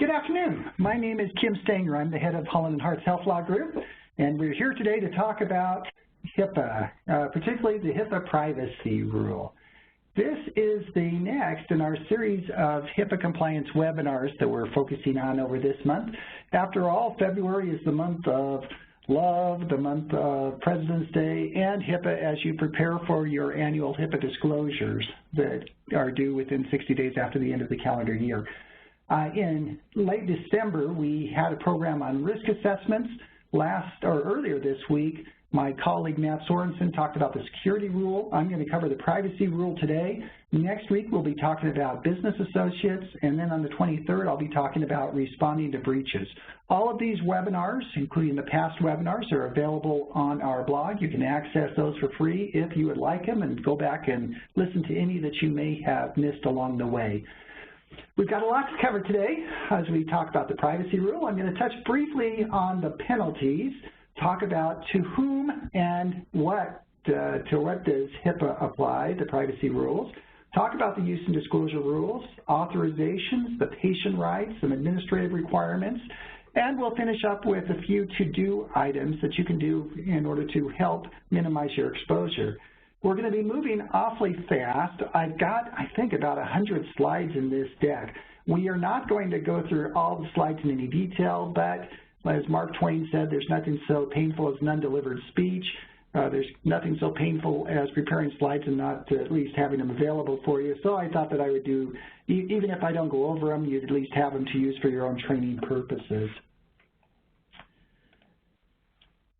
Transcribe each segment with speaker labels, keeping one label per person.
Speaker 1: Good afternoon. My name is Kim Stanger. I'm the head of Holland and Hart's Health Law Group, and we're here today to talk about HIPAA, particularly the HIPAA privacy rule. This is the next in our series of HIPAA compliance webinars that we're focusing on over this month. After all, February is the month of love, the month of President's Day, and HIPAA as you prepare for your annual HIPAA disclosures that are due within 60 days after the end of the calendar year. In late December, we had a program on risk assessments. Earlier this week, my colleague Matt Sorensen talked about the security rule. I'm going to cover the privacy rule today. Next week, we'll be talking about business associates, and then on the 23rd, I'll be talking about responding to breaches. All of these webinars, including the past webinars, are available on our blog. You can access those for free if you would like them, and go back and listen to any that you may have missed along the way. We've got a lot to cover today as we talk about the privacy rule. I'm going to touch briefly on the penalties, talk about to whom and what does HIPAA apply, the privacy rules, talk about the use and disclosure rules, authorizations, the patient rights, some administrative requirements, and we'll finish up with a few to-do items that you can do in order to help minimize your exposure. We're going to be moving awfully fast. I've got, I think, about 100 slides in this deck. We are not going to go through all the slides in any detail, but as Mark Twain said, there's nothing so painful as an undelivered speech. There's nothing so painful as preparing slides and not at least having them available for you. So I thought that I would do, even if I don't go over them, you'd at least have them to use for your own training purposes.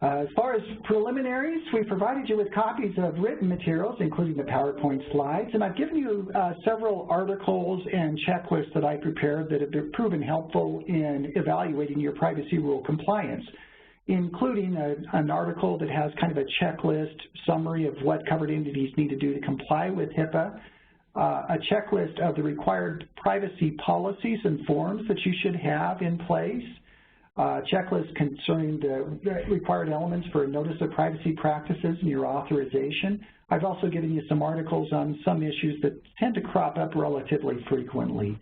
Speaker 1: As far as preliminaries, we provided you with copies of written materials, including the PowerPoint slides, and I've given you several articles and checklists that I prepared that have been proven helpful in evaluating your privacy rule compliance, including an article that has kind of a checklist summary of what covered entities need to do to comply with HIPAA, a checklist of the required privacy policies and forms that you should have in place, checklist concerning the required elements for a notice of privacy practices and your authorization. I've also given you some articles on some issues that tend to crop up relatively frequently.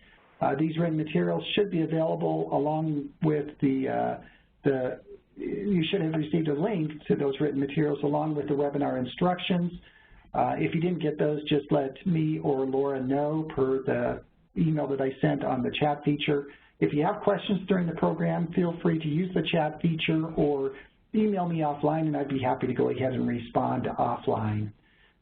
Speaker 1: These written materials should be available along with you should have received a link to those written materials along with the webinar instructions. If you didn't get those, just let me or Laura know per the email that I sent on the chat feature. If you have questions during the program, feel free to use the chat feature or email me offline, and I'd be happy to go ahead and respond offline.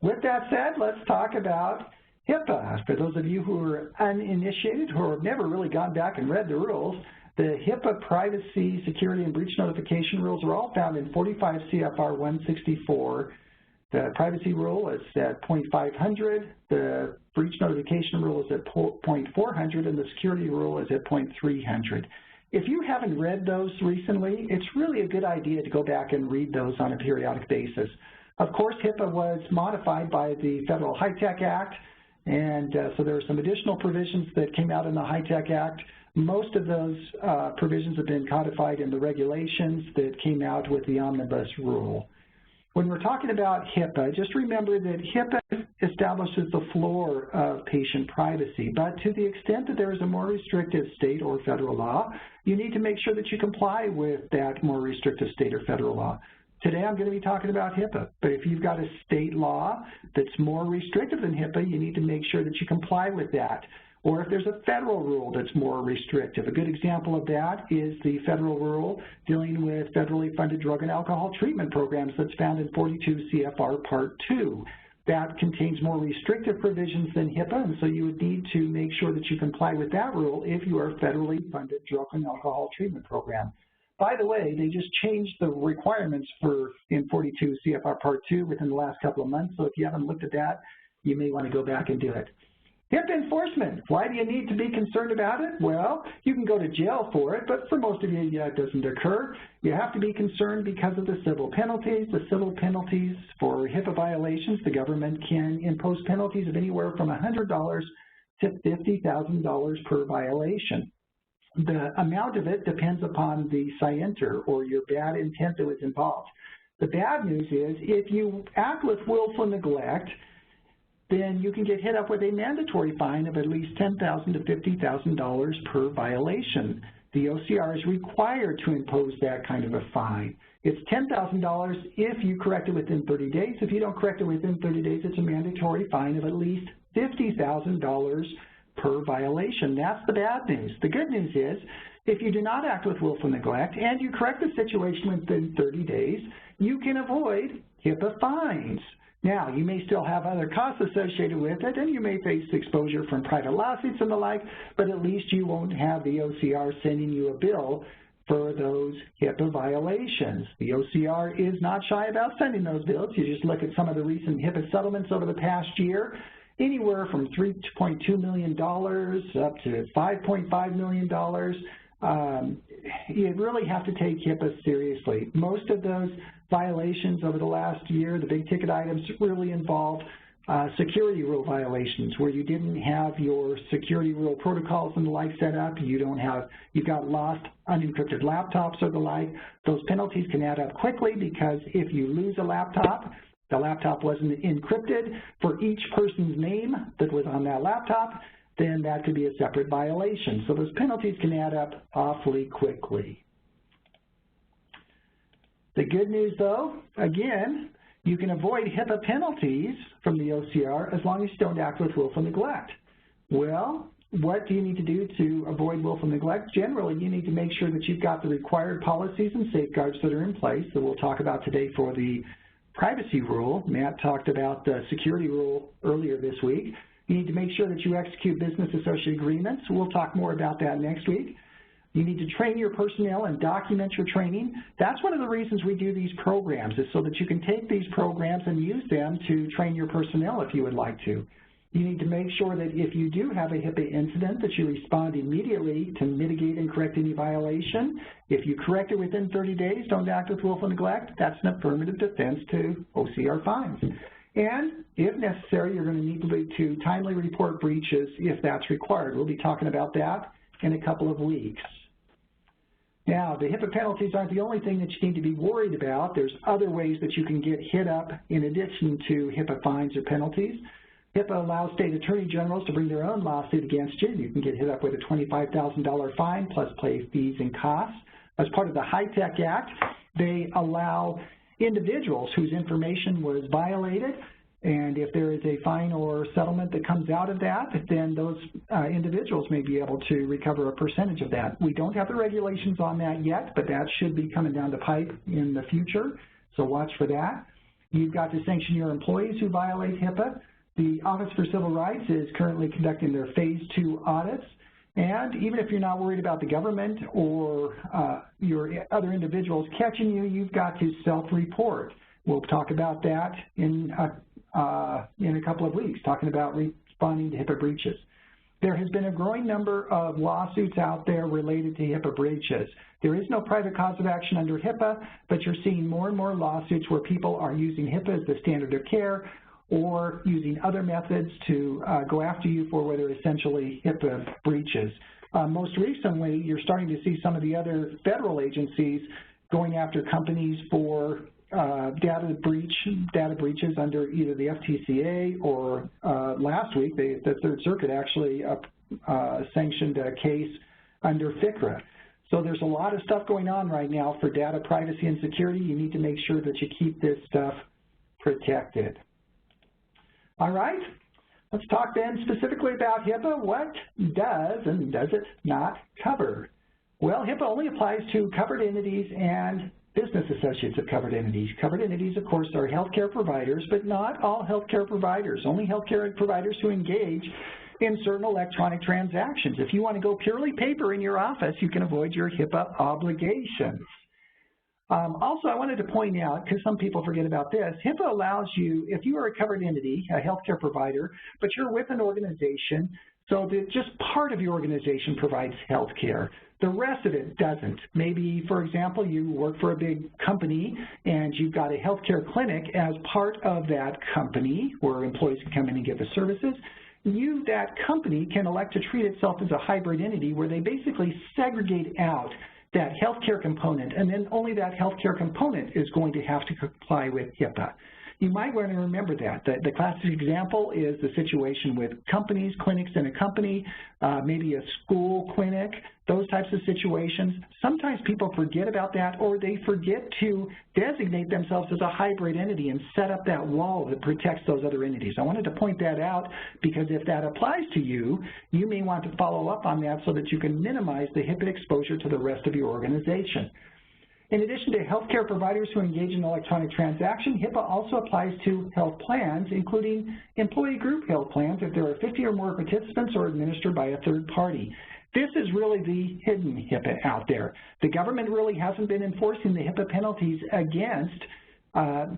Speaker 1: With that said, let's talk about HIPAA. For those of you who are uninitiated, who have never really gone back and read the rules, the HIPAA privacy, security, and breach notification rules are all found in 45 CFR 164. The privacy rule is at .500, the breach notification rule is at .400, and the security rule is at .300. If you haven't read those recently, it's really a good idea to go back and read those on a periodic basis. Of course, HIPAA was modified by the Federal HITECH Act, and so there are some additional provisions that came out in the HITECH Act. Most of those provisions have been codified in the regulations that came out with the omnibus rule. When we're talking about HIPAA, just remember that HIPAA establishes the floor of patient privacy, but to the extent that there is a more restrictive state or federal law, you need to make sure that you comply with that more restrictive state or federal law. Today I'm going to be talking about HIPAA, but if you've got a state law that's more restrictive than HIPAA, you need to make sure that you comply with that. Or if there's a federal rule that's more restrictive. A good example of that is the federal rule dealing with federally funded drug and alcohol treatment programs that's found in 42 CFR Part 2. That contains more restrictive provisions than HIPAA, and so you would need to make sure that you comply with that rule if you are a federally funded drug and alcohol treatment program. By the way, they just changed the requirements in 42 CFR Part 2 within the last couple of months, so if you haven't looked at that, you may want to go back and do it. HIPAA enforcement, why do you need to be concerned about it? Well, you can go to jail for it, but for most of you, it doesn't occur. You have to be concerned because of the civil penalties. The civil penalties for HIPAA violations, the government can impose penalties of anywhere from $100 to $50,000 per violation. The amount of it depends upon the scienter or your bad intent that was involved. The bad news is if you act with willful neglect, then you can get hit up with a mandatory fine of at least $10,000 to $50,000 per violation. The OCR is required to impose that kind of a fine. It's $10,000 if you correct it within 30 days. If you don't correct it within 30 days, it's a mandatory fine of at least $50,000 per violation. That's the bad news. The good news is, if you do not act with willful neglect and you correct the situation within 30 days, you can avoid HIPAA fines. Now, you may still have other costs associated with it, and you may face exposure from private lawsuits and the like, but at least you won't have the OCR sending you a bill for those HIPAA violations. The OCR is not shy about sending those bills. You just look at some of the recent HIPAA settlements over the past year, anywhere from $3.2 million up to $5.5 million. You really have to take HIPAA seriously. Most of those violations over the last year, the big ticket items, really involved security rule violations where you didn't have your security rule protocols and the like set up. You've got lost unencrypted laptops or the like. Those penalties can add up quickly because if you lose a laptop, the laptop wasn't encrypted for each person's name that was on that laptop, then that could be a separate violation. So those penalties can add up awfully quickly. The good news, though, again, you can avoid HIPAA penalties from the OCR as long as you don't act with willful neglect. Well, what do you need to do to avoid willful neglect? Generally, you need to make sure that you've got the required policies and safeguards that are in place that we'll talk about today for the privacy rule. Matt talked about the security rule earlier this week. You need to make sure that you execute business associate agreements. We'll talk more about that next week. You need to train your personnel and document your training. That's one of the reasons we do these programs, is so that you can take these programs and use them to train your personnel if you would like to. You need to make sure that if you do have a HIPAA incident that you respond immediately to mitigate and correct any violation. If you correct it within 30 days, don't act with willful neglect, that's an affirmative defense to OCR fines. And if necessary, you're going to need to timely report breaches if that's required. We'll be talking about that in a couple of weeks. Now, the HIPAA penalties aren't the only thing that you need to be worried about. There's other ways that you can get hit up in addition to HIPAA fines or penalties. HIPAA allows state attorney generals to bring their own lawsuit against you. You can get hit up with a $25,000 fine plus pay fees and costs. As part of the HITECH Act, they allow individuals whose information was violated, and if there is a fine or settlement that comes out of that, then those individuals may be able to recover a percentage of that. We don't have the regulations on that yet, but that should be coming down the pipe in the future, so watch for that. You've got to sanction your employees who violate HIPAA. The Office for Civil Rights is currently conducting their Phase 2 audits, and even if you're not worried about the government or your other individuals catching you, you've got to self-report. We'll talk about that in a couple of weeks, talking about responding to HIPAA breaches. There has been a growing number of lawsuits out there related to HIPAA breaches. There is no private cause of action under HIPAA, but you're seeing more and more lawsuits where people are using HIPAA as the standard of care or using other methods to go after you for what are essentially HIPAA breaches. Most recently, you're starting to see some of the other federal agencies going after companies for data breaches under either the FTCA or last week, the Third Circuit actually sanctioned a case under FCRA. So there's a lot of stuff going on right now for data privacy and security. You need to make sure that you keep this stuff protected. All right, let's talk then specifically about HIPAA. What does and does it not cover? Well, HIPAA only applies to covered entities and business associates of covered entities. Covered entities, of course, are healthcare providers, but not all healthcare providers. Only healthcare providers who engage in certain electronic transactions. If you want to go purely paper in your office, you can avoid your HIPAA obligations. Also, I wanted to point out, because some people forget about this, HIPAA allows you, if you are a covered entity, a healthcare provider, but you're with an organization, so that just part of your organization provides healthcare. The rest of it doesn't. Maybe, for example, you work for a big company and you've got a healthcare clinic as part of that company where employees can come in and get the services. That company can elect to treat itself as a hybrid entity where they basically segregate out that healthcare component, and then only that healthcare component is going to have to comply with HIPAA. you might want to remember that. The classic example is the situation with companies, clinics in a company, maybe a school clinic, those types of situations. Sometimes people forget about that, or they forget to designate themselves as a hybrid entity and set up that wall that protects those other entities. I wanted to point that out because if that applies to you, you may want to follow up on that so that you can minimize the HIPAA exposure to the rest of your organization. In addition to healthcare providers who engage in electronic transaction, HIPAA also applies to health plans, including employee group health plans if there are 50 or more participants or administered by a third party. This is really the hidden HIPAA out there. The government really hasn't been enforcing the HIPAA penalties against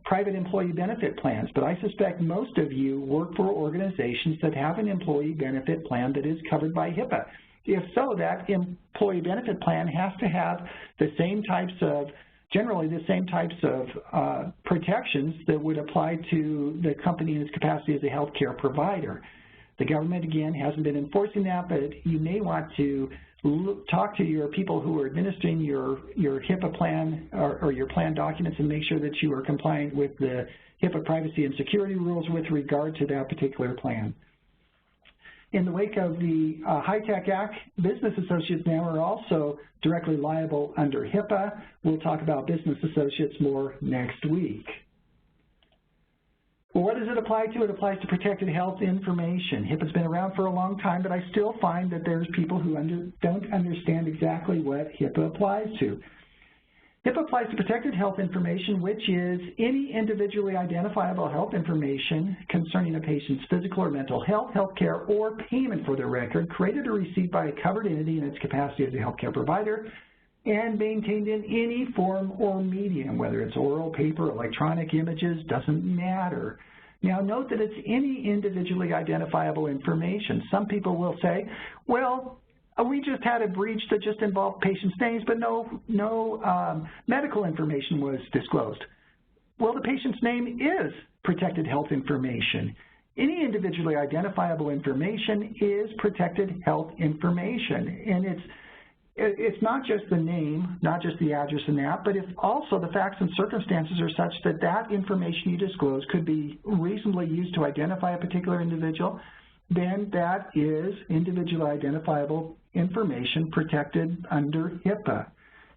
Speaker 1: private employee benefit plans, but I suspect most of you work for organizations that have an employee benefit plan that is covered by HIPAA. If so, that employee benefit plan has to have the same types of, generally the same types of protections that would apply to the company in its capacity as a healthcare provider. The government, again, hasn't been enforcing that, but you may want to talk to your people who are administering your HIPAA plan or your plan documents and make sure that you are compliant with the HIPAA privacy and security rules with regard to that particular plan. In the wake of the HITECH Act, business associates now are also directly liable under HIPAA. We'll talk about business associates more next week. Well, what does it apply to? It applies to protected health information. HIPAA's been around for a long time, but I still find that there's people who don't understand exactly what HIPAA applies to. HIPAA applies to protected health information, which is any individually identifiable health information concerning a patient's physical or mental health, healthcare, or payment for their record created or received by a covered entity in its capacity as a healthcare provider and maintained in any form or medium, whether it's oral, paper, electronic images, doesn't matter. Now note that it's any individually identifiable information. Some people will say, well, we just had a breach that just involved patients' names, but no medical information was disclosed. Well, the patient's name is protected health information. Any individually identifiable information is protected health information, and it's not just the name, not just the address and that, but if also the facts and circumstances are such that that information you disclose could be reasonably used to identify a particular individual, then that is individually identifiable information protected under HIPAA.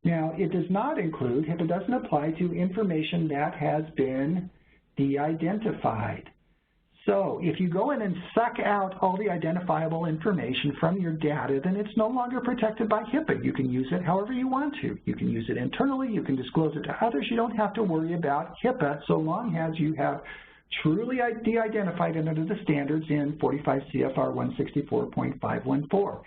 Speaker 1: Now, it does not include, HIPAA doesn't apply to information that has been de-identified. So if you go in and suck out all the identifiable information from your data, then it's no longer protected by HIPAA. You can use it however you want to. You can use it internally, you can disclose it to others. You don't have to worry about HIPAA so long as you have truly de-identified it under the standards in 45 CFR 164.514.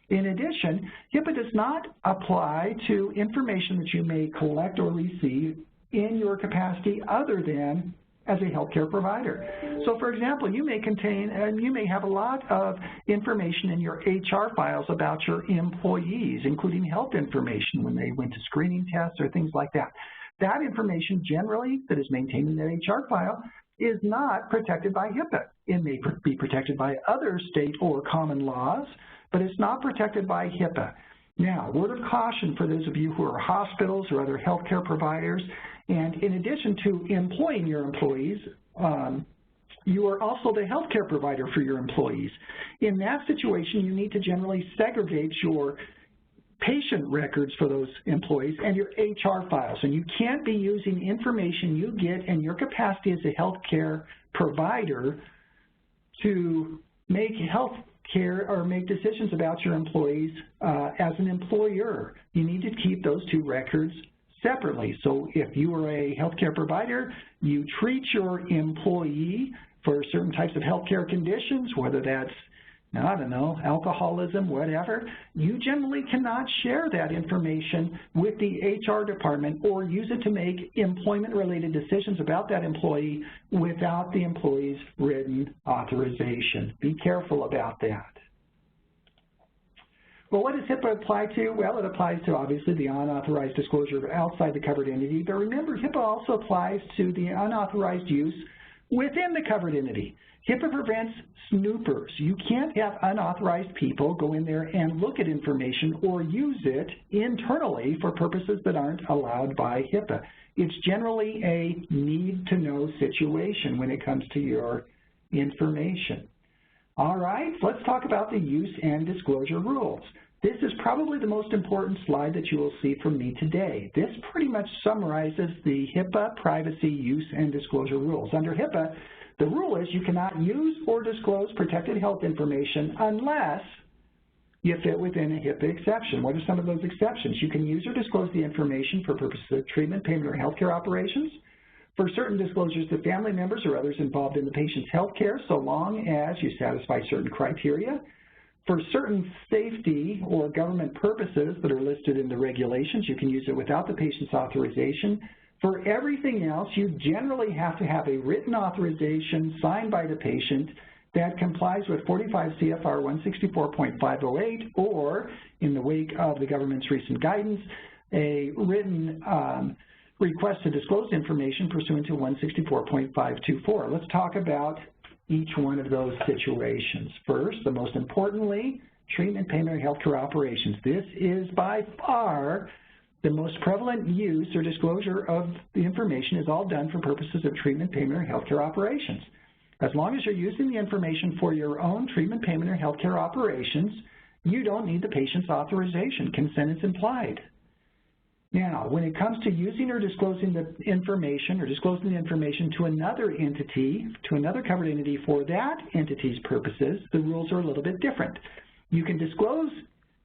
Speaker 1: In addition, HIPAA does not apply to information that you may collect or receive in your capacity other than as a healthcare provider. So for example, you may have a lot of information in your HR files about your employees, including health information when they went to screening tests or things like that. That information generally that is maintained in that HR file is not protected by HIPAA. It may be protected by other state or common laws, but it's not protected by HIPAA. Now, word of caution for those of you who are hospitals or other healthcare providers, and in addition to employing your employees, you are also the healthcare provider for your employees. In that situation, you need to generally segregate your patient records for those employees and your HR files, and you can't be using information you get in your capacity as a healthcare provider to make health care or make decisions about your employees as an employer. You need to keep those two records separately. So if you are a healthcare provider, you treat your employee for certain types of healthcare conditions, whether that's, I don't know, alcoholism, whatever, you generally cannot share that information with the HR department or use it to make employment-related decisions about that employee without the employee's written authorization. Be careful about that. Well, what does HIPAA apply to? Well, it applies to, obviously, the unauthorized disclosure outside the covered entity. But remember, HIPAA also applies to the unauthorized use within the covered entity. HIPAA prevents snoopers. You can't have unauthorized people go in there and look at information or use it internally for purposes that aren't allowed by HIPAA. It's generally a need-to-know situation when it comes to your information. All right, let's talk about the use and disclosure rules. This is probably the most important slide that you will see from me today. This pretty much summarizes the HIPAA privacy use and disclosure rules. Under HIPAA, the rule is you cannot use or disclose protected health information unless you fit within a HIPAA exception. What are some of those exceptions? You can use or disclose the information for purposes of treatment, payment, or healthcare operations, for certain disclosures to family members or others involved in the patient's healthcare, so long as you satisfy certain criteria, for certain safety or government purposes that are listed in the regulations, you can use it without the patient's authorization. For everything else, you generally have to have a written authorization signed by the patient that complies with 45 CFR 164.508, or, in the wake of the government's recent guidance, a written request to disclose information pursuant to 164.524. Let's talk about each one of those situations. First, the most importantly, treatment, payment, or healthcare operations. This is by far the most prevalent use or disclosure of the information is all done for purposes of treatment, payment, or healthcare operations. As long as you're using the information for your own treatment, payment, or healthcare operations, you don't need the patient's authorization. Consent is implied. Now, when it comes to using or disclosing the information to another entity, to another covered entity for that entity's purposes, the rules are a little bit different. You can disclose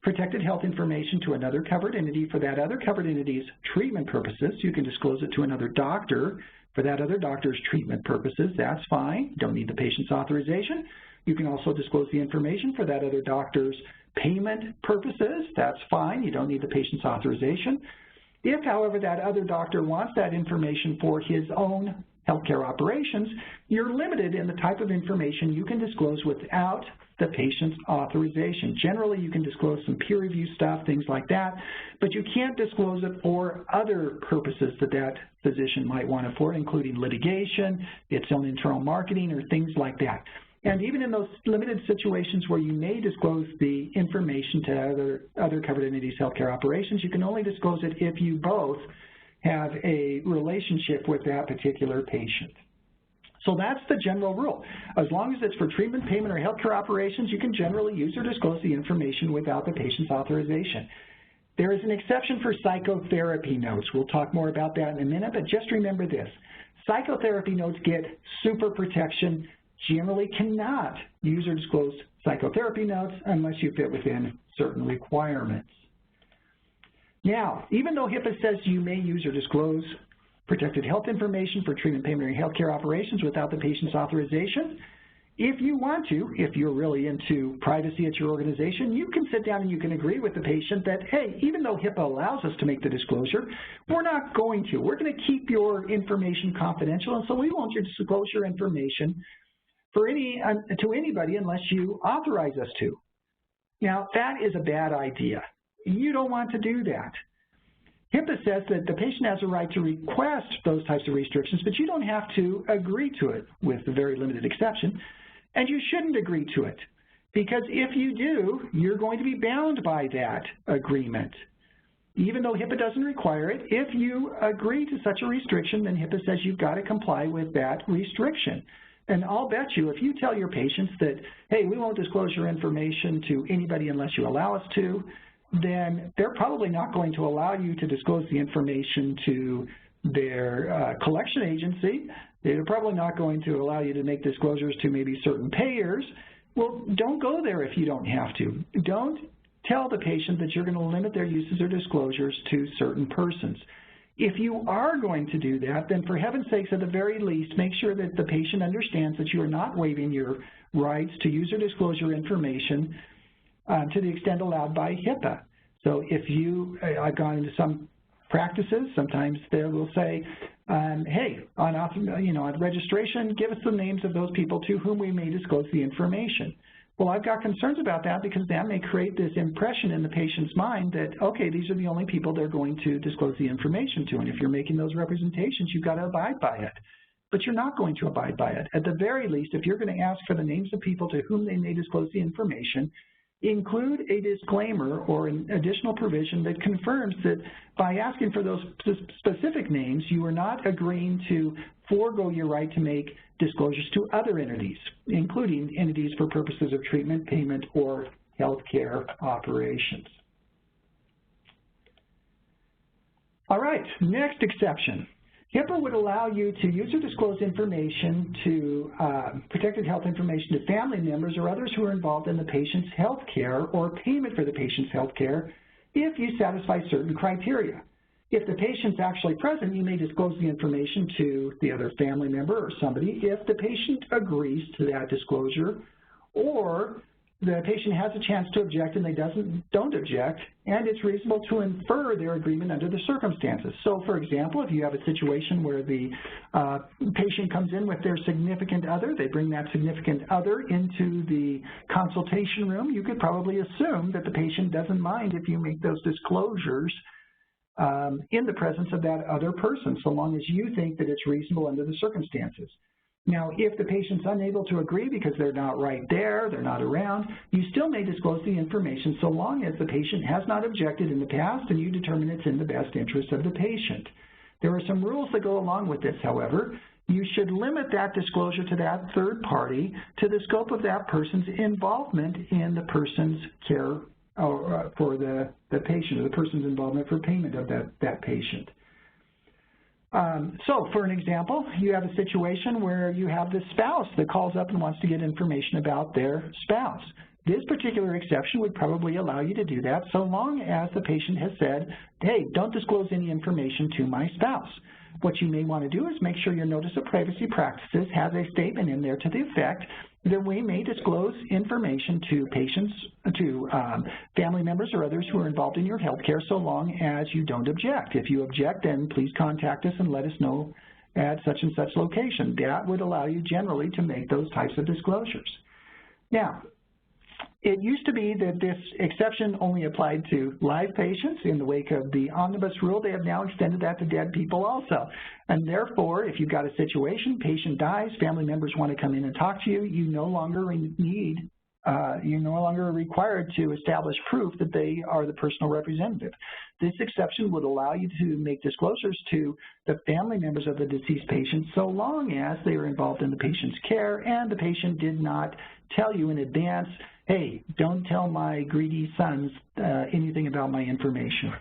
Speaker 1: protected health information to another covered entity for that other covered entity's treatment purposes. You can disclose it to another doctor for that other doctor's treatment purposes. That's fine. Don't need the patient's authorization. You can also disclose the information for that other doctor's payment purposes. That's fine. You don't need the patient's authorization. If, however, that other doctor wants that information for his own healthcare operations, you're limited in the type of information you can disclose without the patient's authorization. Generally, you can disclose some peer review stuff, things like that, but you can't disclose it for other purposes that that physician might want it for, including litigation, its own internal marketing, or things like that. And even in those limited situations where you may disclose the information to other covered entities' healthcare operations, you can only disclose it if you both have a relationship with that particular patient. So that's the general rule. As long as it's for treatment, payment, or healthcare operations, you can generally use or disclose the information without the patient's authorization. There is an exception for psychotherapy notes. We'll talk more about that in a minute, but just remember this. Psychotherapy notes get super protection. Generally cannot use or disclose psychotherapy notes unless you fit within certain requirements. Now, even though HIPAA says you may use or disclose protected health information for treatment, payment, or healthcare operations without the patient's authorization, if you want to, if you're really into privacy at your organization, you can sit down and you can agree with the patient that, hey, even though HIPAA allows us to make the disclosure, we're not going to. We're going to keep your information confidential, and so we won't disclose your information to anybody unless you authorize us to. Now, that is a bad idea. You don't want to do that. HIPAA says that the patient has a right to request those types of restrictions, but you don't have to agree to it, with a very limited exception, and you shouldn't agree to it, because if you do, you're going to be bound by that agreement. Even though HIPAA doesn't require it, if you agree to such a restriction, then HIPAA says you've got to comply with that restriction. And I'll bet you, if you tell your patients that, hey, we won't disclose your information to anybody unless you allow us to, then they're probably not going to allow you to disclose the information to their collection agency. They're probably not going to allow you to make disclosures to maybe certain payers. Well, don't go there if you don't have to. Don't tell the patient that you're going to limit their uses or disclosures to certain persons. If you are going to do that, then for heaven's sakes, at the very least, make sure that the patient understands that you are not waiving your rights to use or disclose your information to the extent allowed by HIPAA. So if I've gone into some practices, sometimes they will say, hey, on registration, give us the names of those people to whom we may disclose the information. Well, I've got concerns about that because that may create this impression in the patient's mind that, okay, these are the only people they're going to disclose the information to, and if you're making those representations, you've got to abide by it. but you're not going to abide by it. At the very least, if you're going to ask for the names of people to whom they may disclose the information, include a disclaimer or an additional provision that confirms that by asking for those specific names, you are not agreeing to forego your right to make disclosures to other entities, including entities for purposes of treatment, payment, or healthcare operations. All right, next exception. HIPAA would allow you to use or disclose information to protected health information to family members or others who are involved in the patient's health care or payment for the patient's health care if you satisfy certain criteria. If the patient's actually present, you may disclose the information to the other family member or somebody if the patient agrees to that disclosure, or the patient has a chance to object and they don't object, and it's reasonable to infer their agreement under the circumstances. So, for example, if you have a situation where the patient comes in with their significant other, they bring that significant other into the consultation room, you could probably assume that the patient doesn't mind if you make those disclosures in the presence of that other person, so long as you think that it's reasonable under the circumstances. Now, if the patient's unable to agree because they're not right there, they're not around, you still may disclose the information so long as the patient has not objected in the past and you determine it's in the best interest of the patient. There are some rules that go along with this, however. You should limit that disclosure to that third party to the scope of that person's involvement in the person's care for the patient, or the person's involvement for payment of that patient. So, for an example, you have a situation where you have the spouse that calls up and wants to get information about their spouse. This particular exception would probably allow you to do that so long as the patient has said, hey, don't disclose any information to my spouse. What you may want to do is make sure your Notice of Privacy Practices has a statement in there to the effect that we may disclose information to patients, to family members or others who are involved in your health care so long as you don't object. If you object, then please contact us and let us know at such and such location. That would allow you generally to make those types of disclosures. Now, it used to be that this exception only applied to live patients. In the wake of the omnibus rule, they have now extended that to dead people also. And therefore, if you've got a situation, patient dies, family members want to come in and talk to you, you no longer you're no longer required to establish proof that they are the personal representative. This exception would allow you to make disclosures to the family members of the deceased patient so long as they are involved in the patient's care and the patient did not tell you in advance, hey, don't tell my greedy sons anything about my information.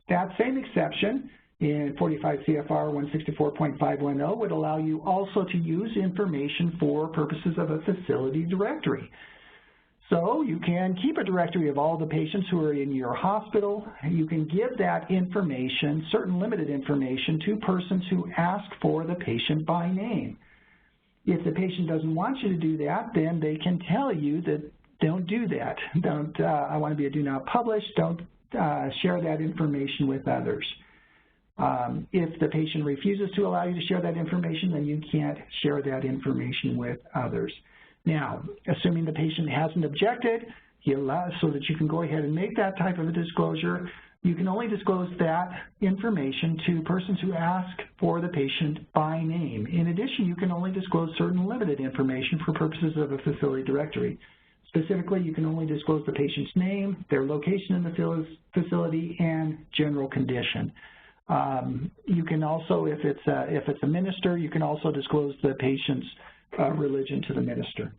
Speaker 1: That same exception in 45 CFR 164.510 would allow you also to use information for purposes of a facility directory. So you can keep a directory of all the patients who are in your hospital. You can give that information, certain limited information, to persons who ask for the patient by name. If the patient doesn't want you to do that, then they can tell you that don't do that. Don't, I want to be a do not publish. Don't share that information with others. If the patient refuses to allow you to share that information, then you can't share that information with others. Now, assuming the patient hasn't objected, so that you can go ahead and make that type of a disclosure, you can only disclose that information to persons who ask for the patient by name. In addition, you can only disclose certain limited information for purposes of a facility directory. Specifically, you can only disclose the patient's name, their location in the facility, and general condition. You can also, if it's a minister, you can also disclose the patient's religion to the minister.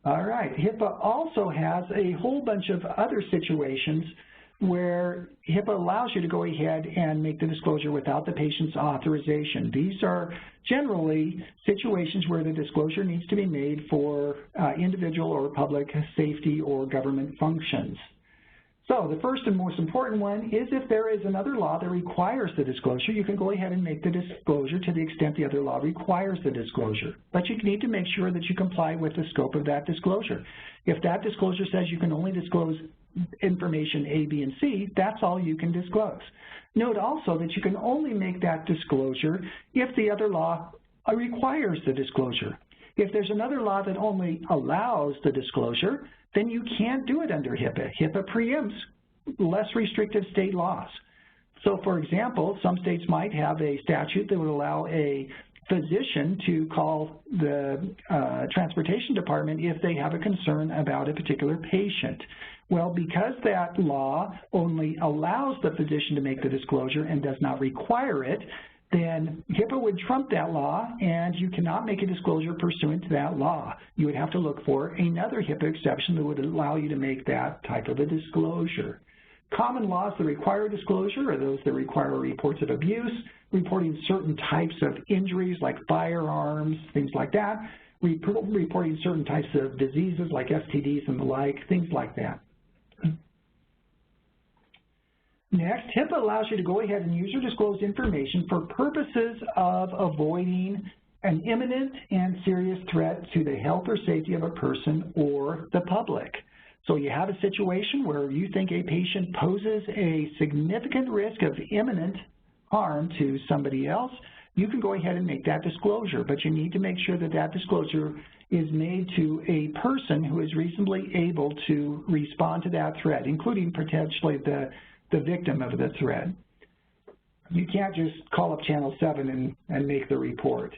Speaker 1: All right, HIPAA also has a whole bunch of other situations where HIPAA allows you to go ahead and make the disclosure without the patient's authorization. These are generally situations where the disclosure needs to be made for individual or public safety or government functions. So the first and most important one is if there is another law that requires the disclosure, you can go ahead and make the disclosure to the extent the other law requires the disclosure. But you need to make sure that you comply with the scope of that disclosure. If that disclosure says you can only disclose information A, B, and C, that's all you can disclose. Note also that you can only make that disclosure if the other law requires the disclosure. If there's another law that only allows the disclosure, then you can't do it under HIPAA. HIPAA preempts less restrictive state laws. So, for example, some states might have a statute that would allow a physician to call the transportation department if they have a concern about a particular patient. Well, because that law only allows the physician to make the disclosure and does not require it, then HIPAA would trump that law, and you cannot make a disclosure pursuant to that law. You would have to look for another HIPAA exception that would allow you to make that type of a disclosure. Common laws that require disclosure are those that require reports of abuse, reporting certain types of injuries like firearms, things like that, reporting certain types of diseases like STDs and the like, things like that. Next, HIPAA allows you to go ahead and use or disclose information for purposes of avoiding an imminent and serious threat to the health or safety of a person or the public. So you have a situation where you think a patient poses a significant risk of imminent harm to somebody else, you can go ahead and make that disclosure, but you need to make sure that that disclosure is made to a person who is reasonably able to respond to that threat, including potentially the victim of the threat. You can't just call up Channel 7 and make the report.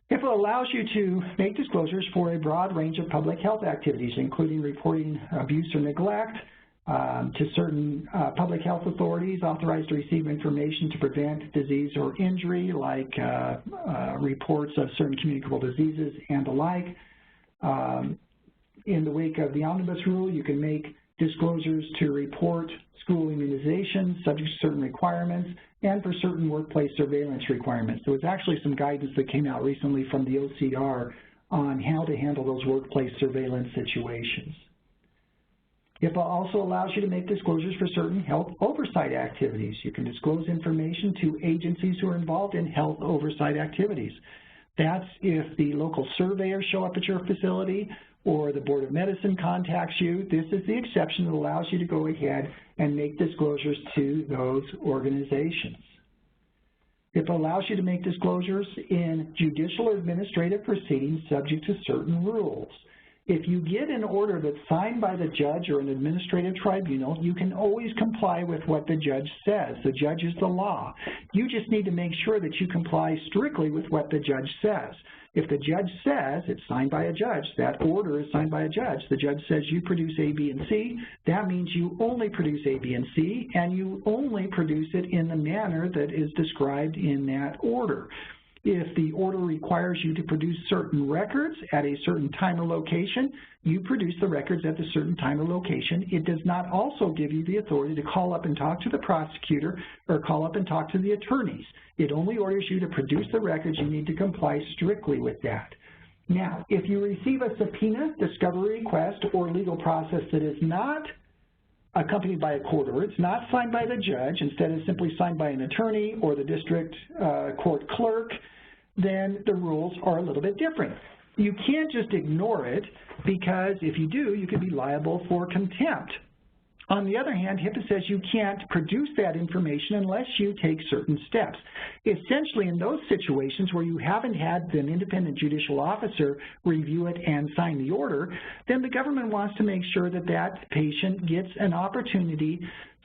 Speaker 1: HIPAA allows you to make disclosures for a broad range of public health activities, including reporting abuse or neglect to certain public health authorities authorized to receive information to prevent disease or injury, like reports of certain communicable diseases and the like. In the wake of the omnibus rule, you can make disclosures to report school immunizations subject to certain requirements and for certain workplace surveillance requirements. There was actually some guidance that came out recently from the OCR on how to handle those workplace surveillance situations. HIPAA also allows you to make disclosures for certain health oversight activities. You can disclose information to agencies who are involved in health oversight activities. That's if the local surveyors show up at your facility or the Board of Medicine contacts you. This is the exception that allows you to go ahead and make disclosures to those organizations. HIPAA allows you to make disclosures in judicial or administrative proceedings subject to certain rules. If you get an order that's signed by the judge or an administrative tribunal, you can always comply with what the judge says. The judge is the law. You just need to make sure that you comply strictly with what the judge says. If the judge says it's signed by a judge, that order is signed by a judge, the judge says you produce A, B, and C, that means you only produce A, B, and C, and you only produce it in the manner that is described in that order. If the order requires you to produce certain records at a certain time or location, you produce the records at a certain time or location. It does not also give you the authority to call up and talk to the prosecutor or call up and talk to the attorneys. It only orders you to produce the records. You need to comply strictly with that. Now, if you receive a subpoena, discovery request, or legal process that is not accompanied by a court order, it's not signed by the judge, instead it's simply signed by an attorney or the district court clerk, then the rules are a little bit different. You can't just ignore it, because if you do, you could be liable for contempt. On the other hand, HIPAA says you can't produce that information unless you take certain steps. Essentially, in those situations where you haven't had an independent judicial officer review it and sign the order, then the government wants to make sure that that patient gets an opportunity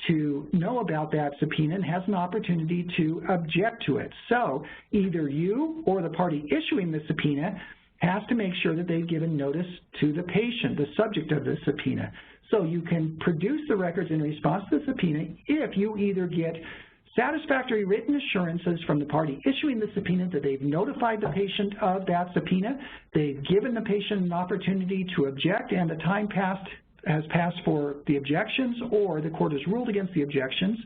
Speaker 1: to know about that subpoena and has an opportunity to object to it. So either you or the party issuing the subpoena has to make sure that they've given notice to the patient, the subject of the subpoena. So you can produce the records in response to the subpoena if you either get satisfactory written assurances from the party issuing the subpoena that they've notified the patient of that subpoena, they've given the patient an opportunity to object, and the time has passed for the objections, or the court has ruled against the objections,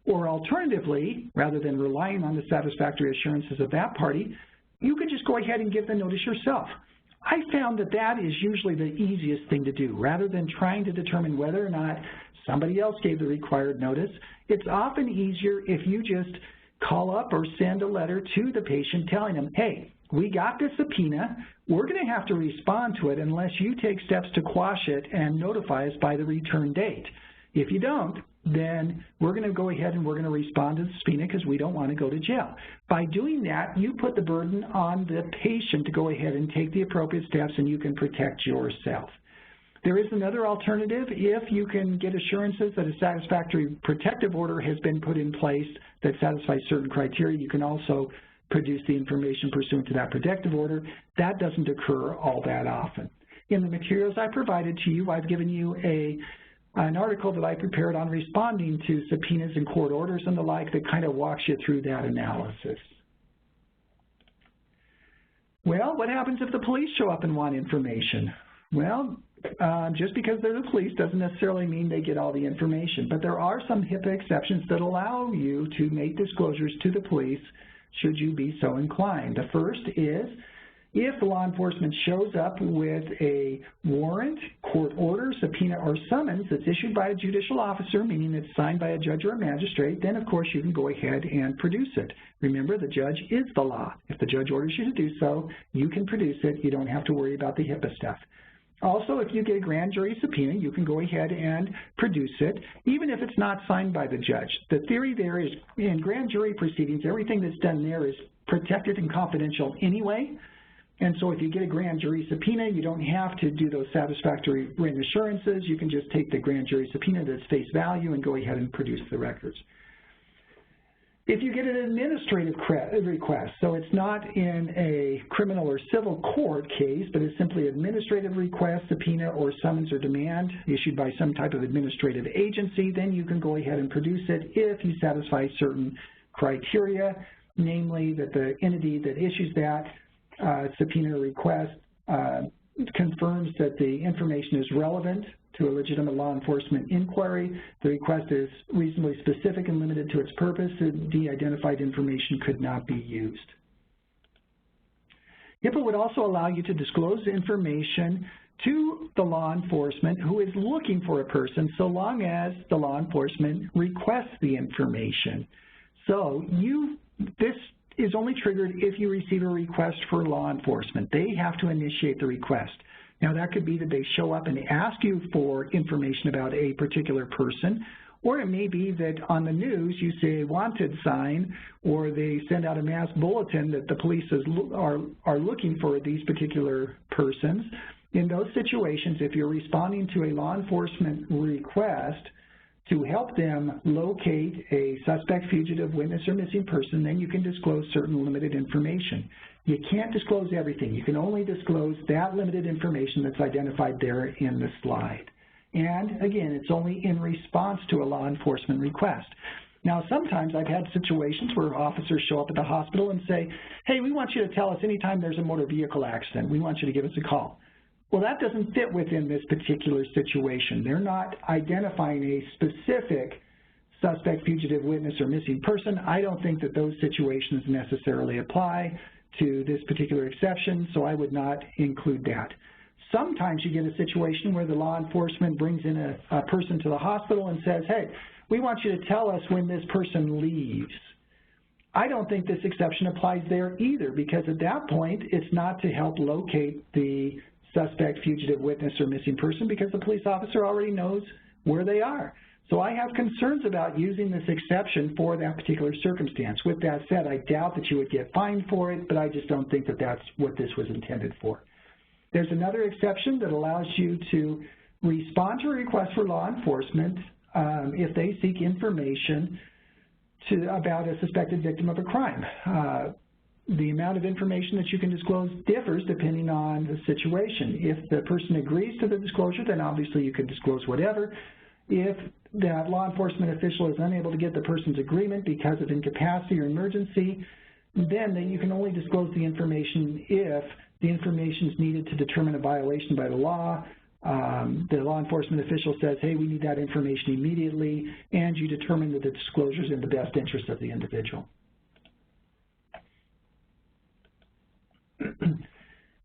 Speaker 1: or alternatively, rather than relying on the satisfactory assurances of that party, you could just go ahead and give the notice yourself. I found that that is usually the easiest thing to do. Rather than trying to determine whether or not somebody else gave the required notice, it's often easier if you just call up or send a letter to the patient telling them, hey, we got this subpoena, we're going to have to respond to it unless you take steps to quash it and notify us by the return date. If you don't, then we're going to go ahead and we're going to respond to the subpoena because we don't want to go to jail. By doing that, you put the burden on the patient to go ahead and take the appropriate steps, and you can protect yourself. There is another alternative. If you can get assurances that a satisfactory protective order has been put in place that satisfies certain criteria, you can also produce the information pursuant to that protective order. That doesn't occur all that often. In the materials I provided to you, I've given you an article that I prepared on responding to subpoenas and court orders and the like that kind of walks you through that analysis. Well, what happens if the police show up and want information? Well, just because they're the police doesn't necessarily mean they get all the information, but there are some HIPAA exceptions that allow you to make disclosures to the police should you be so inclined. The first is if law enforcement shows up with a warrant, court order, subpoena, or summons that's issued by a judicial officer, meaning it's signed by a judge or a magistrate, then of course you can go ahead and produce it. Remember, the judge is the law. If the judge orders you to do so, you can produce it. You don't have to worry about the HIPAA stuff. Also, if you get a grand jury subpoena, you can go ahead and produce it, even if it's not signed by the judge. The theory there is in grand jury proceedings, everything that's done there is protected and confidential anyway. And so if you get a grand jury subpoena, you don't have to do those satisfactory written assurances. You can just take the grand jury subpoena that's face value and go ahead and produce the records. If you get an administrative request, so it's not in a criminal or civil court case, but it's simply administrative request, subpoena, or summons or demand issued by some type of administrative agency, then you can go ahead and produce it if you satisfy certain criteria, namely that the entity that issues that subpoena request confirms that the information is relevant to a legitimate law enforcement inquiry, the request is reasonably specific and limited to its purpose, and de-identified information could not be used. HIPAA would also allow you to disclose information to the law enforcement who is looking for a person so long as the law enforcement requests the information. So this is only triggered if you receive a request for law enforcement. They have to initiate the request. Now, that could be that they show up and ask you for information about a particular person, or it may be that on the news you see a wanted sign, or they send out a mass bulletin that the police are looking for these particular persons. In those situations, if you're responding to a law enforcement request to help them locate a suspect, fugitive, witness, or missing person, then you can disclose certain limited information. You can't disclose everything. You can only disclose that limited information that's identified there in the slide. And again, it's only in response to a law enforcement request. Now, sometimes I've had situations where officers show up at the hospital and say, hey, we want you to tell us anytime there's a motor vehicle accident. We want you to give us a call. Well, that doesn't fit within this particular situation. They're not identifying a specific suspect, fugitive, witness, or missing person. I don't think that those situations necessarily apply to this particular exception, so I would not include that. Sometimes you get a situation where the law enforcement brings in a person to the hospital and says, hey, we want you to tell us when this person leaves. I don't think this exception applies there either, because at that point, it's not to help locate the suspect, fugitive, witness, or missing person, because the police officer already knows where they are. So I have concerns about using this exception for that particular circumstance. With that said, I doubt that you would get fined for it, but I just don't think that that's what this was intended for. There's another exception that allows you to respond to a request for law enforcement if they seek information about a suspected victim of a crime. The amount of information that you can disclose differs depending on the situation. If the person agrees to the disclosure, then obviously you could disclose whatever. If that law enforcement official is unable to get the person's agreement because of incapacity or emergency, then you can only disclose the information if the information is needed to determine a violation by the law. The law enforcement official says, hey, we need that information immediately, and you determine that the disclosure is in the best interest of the individual.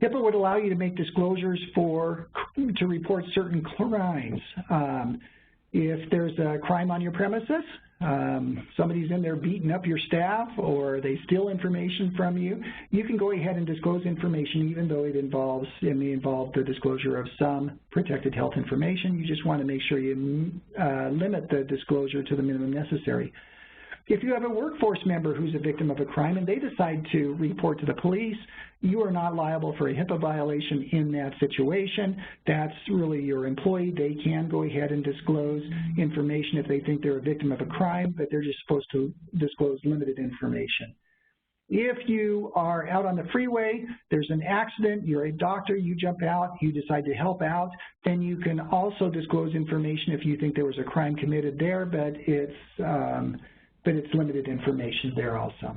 Speaker 1: HIPAA would allow you to make disclosures to report certain crimes. If there's a crime on your premises, somebody's in there beating up your staff, or they steal information from you, you can go ahead and disclose information even though it may involve the disclosure of some protected health information. You just want to make sure you limit the disclosure to the minimum necessary. If you have a workforce member who's a victim of a crime and they decide to report to the police, you are not liable for a HIPAA violation in that situation. That's really your employee. They can go ahead and disclose information if they think they're a victim of a crime, but they're just supposed to disclose limited information. If you are out on the freeway, there's an accident, you're a doctor, you jump out, you decide to help out, then you can also disclose information if you think there was a crime committed there, but it's limited information there also.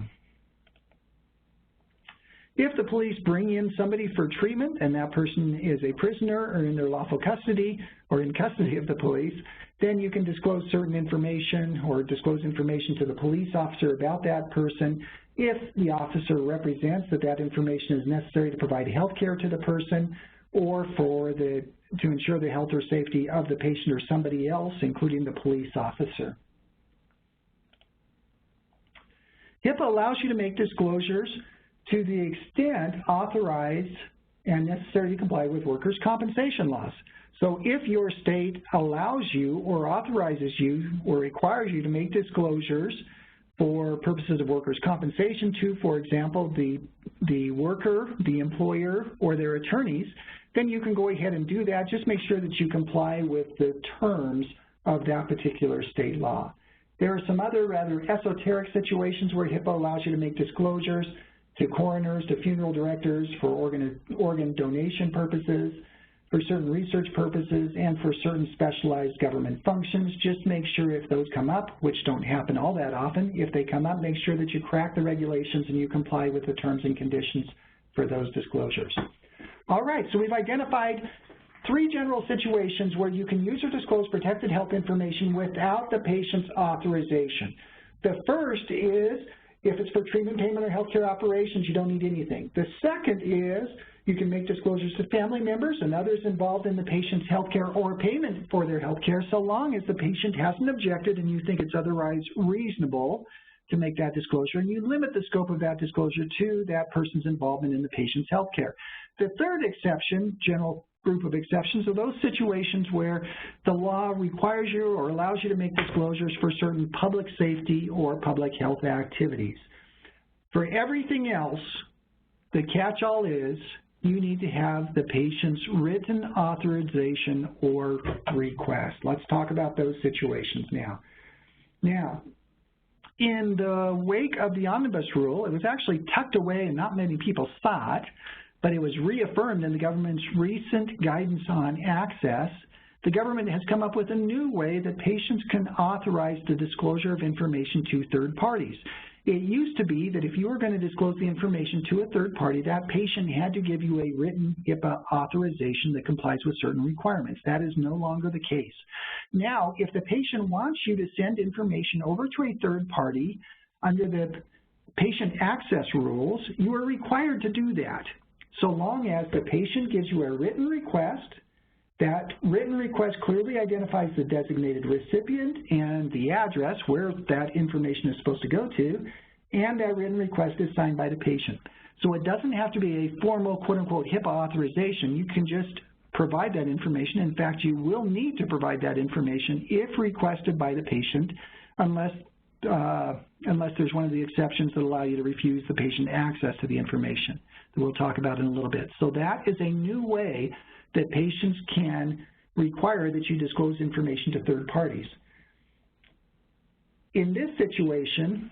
Speaker 1: If the police bring in somebody for treatment and that person is a prisoner or in their lawful custody or in custody of the police, then you can disclose certain information or disclose information to the police officer about that person if the officer represents that that information is necessary to provide health care to the person or to ensure the health or safety of the patient or somebody else, including the police officer. HIPAA allows you to make disclosures to the extent authorized and necessary to comply with workers' compensation laws. So if your state allows you or authorizes you or requires you to make disclosures for purposes of workers' compensation to, for example, the worker, the employer, or their attorneys, then you can go ahead and do that. Just make sure that you comply with the terms of that particular state law. There are some other rather esoteric situations where HIPAA allows you to make disclosures to coroners, to funeral directors for organ donation purposes, for certain research purposes, and for certain specialized government functions. Just make sure if those come up, which don't happen all that often, if they come up, make sure that you crack the regulations and you comply with the terms and conditions for those disclosures. All right, so we've identified 3 general situations where you can use or disclose protected health information without the patient's authorization. The first is if it's for treatment, payment, or healthcare operations, you don't need anything. The second is you can make disclosures to family members and others involved in the patient's healthcare or payment for their healthcare, so long as the patient hasn't objected and you think it's otherwise reasonable to make that disclosure, and you limit the scope of that disclosure to that person's involvement in the patient's healthcare. The third exception, general group of exceptions, are those situations where the law requires you or allows you to make disclosures for certain public safety or public health activities. For everything else, the catch-all is you need to have the patient's written authorization or request. Let's talk about those situations now. Now, in the wake of the omnibus rule, it was actually tucked away and not many people saw it, but it was reaffirmed in the government's recent guidance on access. The government has come up with a new way that patients can authorize the disclosure of information to third parties. It used to be that if you were going to disclose the information to a third party, that patient had to give you a written HIPAA authorization that complies with certain requirements. That is no longer the case. Now, if the patient wants you to send information over to a third party under the patient access rules, you are required to do that, so long as the patient gives you a written request. That written request clearly identifies the designated recipient and the address where that information is supposed to go to, and that written request is signed by the patient. So it doesn't have to be a formal, quote-unquote, HIPAA authorization. You can just provide that information. In fact, you will need to provide that information if requested by the patient, unless there's one of the exceptions that allow you to refuse the patient access to the information that we'll talk about in a little bit. So that is a new way that patients can require that you disclose information to third parties. In this situation,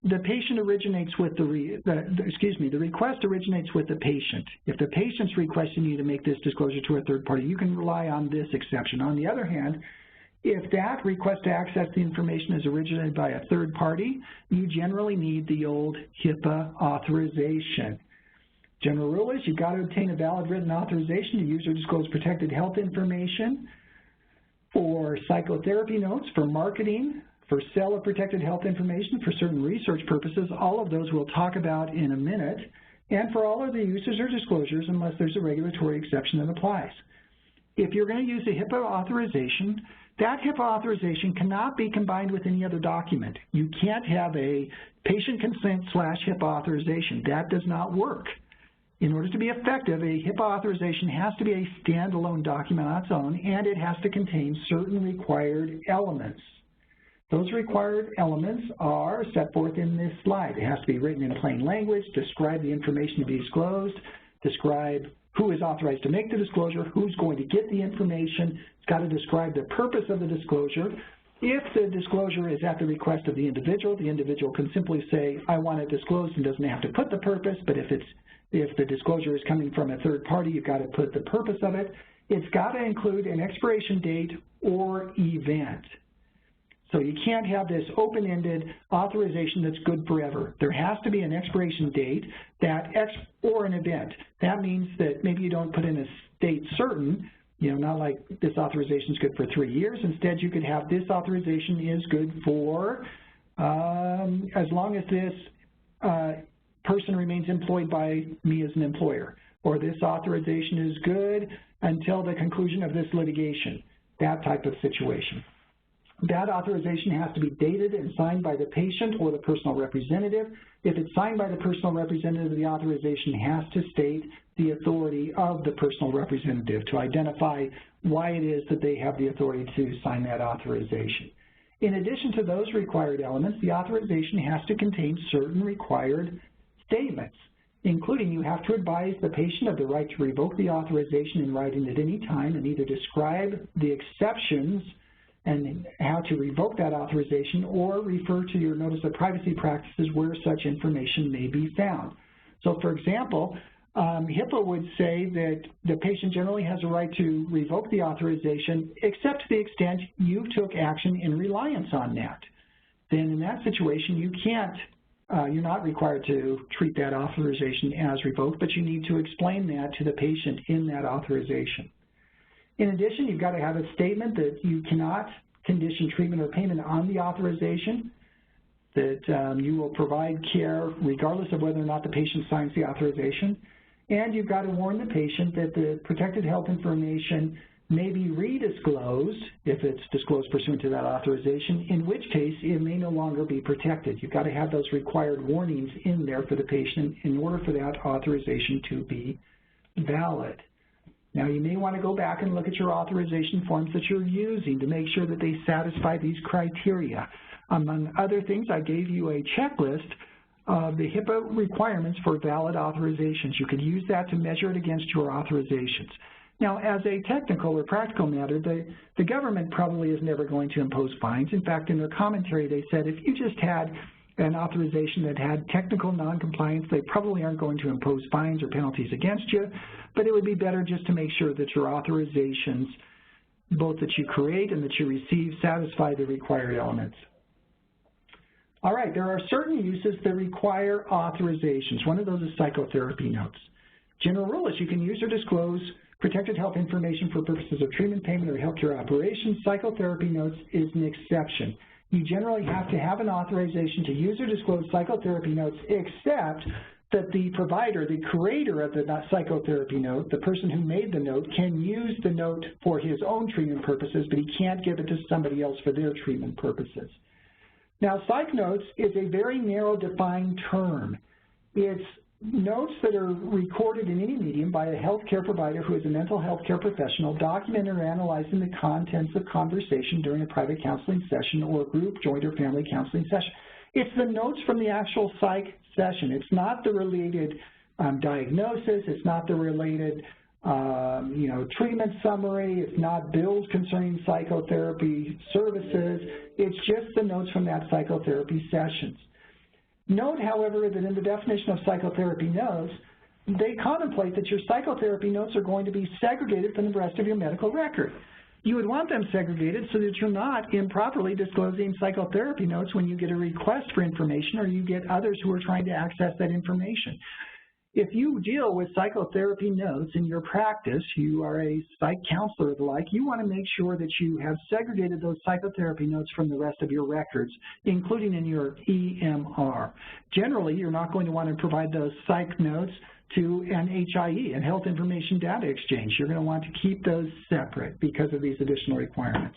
Speaker 1: the patient originates with the request originates with the patient. If the patient's requesting you to make this disclosure to a third party, you can rely on this exception. On the other hand, if that request to access the information is originated by a third party, you generally need the old HIPAA authorization. General rule is you've got to obtain a valid written authorization to use or disclose protected health information for psychotherapy notes, for marketing, for sale of protected health information, for certain research purposes. All of those we'll talk about in a minute, and for all of the uses or disclosures unless there's a regulatory exception that applies. If you're going to use a HIPAA authorization, that HIPAA authorization cannot be combined with any other document. You can't have a patient consent / HIPAA authorization. That does not work. In order to be effective, a HIPAA authorization has to be a standalone document on its own, and it has to contain certain required elements. Those required elements are set forth in this slide. It has to be written in plain language, describe the information to be disclosed, describe who is authorized to make the disclosure, who's going to get the information. It's got to describe the purpose of the disclosure. If the disclosure is at the request of the individual can simply say, I want it disclosed, and doesn't have to put the purpose, but if the disclosure is coming from a third party, you've got to put the purpose of it. It's got to include an expiration date or event. So you can't have this open-ended authorization that's good forever. There has to be an expiration date or an event. That means that maybe you don't put in a date certain, not like this authorization is good for 3 years. Instead, you could have this authorization is good for as long as this person remains employed by me as an employer, or this authorization is good until the conclusion of this litigation, that type of situation. That authorization has to be dated and signed by the patient or the personal representative. If it's signed by the personal representative, the authorization has to state the authority of the personal representative to identify why it is that they have the authority to sign that authorization. In addition to those required elements, the authorization has to contain certain required statements, including you have to advise the patient of the right to revoke the authorization in writing at any time and either describe the exceptions and how to revoke that authorization or refer to your notice of privacy practices where such information may be found. So for example, HIPAA would say that the patient generally has a right to revoke the authorization except to the extent you took action in reliance on that. Then in that situation, you can't, you're not required to treat that authorization as revoked, but you need to explain that to the patient in that authorization. In addition, you've got to have a statement that you cannot condition treatment or payment on the authorization, that you will provide care regardless of whether or not the patient signs the authorization, and you've got to warn the patient that the protected health information may be redisclosed if it's disclosed pursuant to that authorization, in which case it may no longer be protected. You've got to have those required warnings in there for the patient in order for that authorization to be valid. Now, you may want to go back and look at your authorization forms that you're using to make sure that they satisfy these criteria. Among other things, I gave you a checklist of the HIPAA requirements for valid authorizations. You could use that to measure it against your authorizations. Now, as a technical or practical matter, the government probably is never going to impose fines. In fact, in their commentary, they said if you just had an authorization that had technical noncompliance, they probably aren't going to impose fines or penalties against you, but it would be better just to make sure that your authorizations, both that you create and that you receive, satisfy the required elements. All right, there are certain uses that require authorizations. One of those is psychotherapy notes. General rule is you can use or disclose protected health information for purposes of treatment, payment, or healthcare operations. Psychotherapy notes is an exception. You generally have to have an authorization to use or disclose psychotherapy notes, except that the provider, the creator of the psychotherapy note, the person who made the note, can use the note for his own treatment purposes, but he can't give it to somebody else for their treatment purposes. Now, psych notes is a very narrow defined term. It's notes that are recorded in any medium by a healthcare provider who is a mental health care professional, documenting or analyzing the contents of conversation during a private counseling session or group, joint, or family counseling session. It's the notes from the actual psych session. It's not the related diagnosis. It's not the related treatment summary. It's not bills concerning psychotherapy services. It's just the notes from that psychotherapy sessions. Note, however, that in the definition of psychotherapy notes, they contemplate that your psychotherapy notes are going to be segregated from the rest of your medical record. You would want them segregated so that you're not improperly disclosing psychotherapy notes when you get a request for information or you get others who are trying to access that information. If you deal with psychotherapy notes in your practice, you are a psych counselor or the like, you want to make sure that you have segregated those psychotherapy notes from the rest of your records, including in your EMR. Generally, you're not going to want to provide those psych notes to an HIE, an Health Information Data Exchange. You're going to want to keep those separate because of these additional requirements.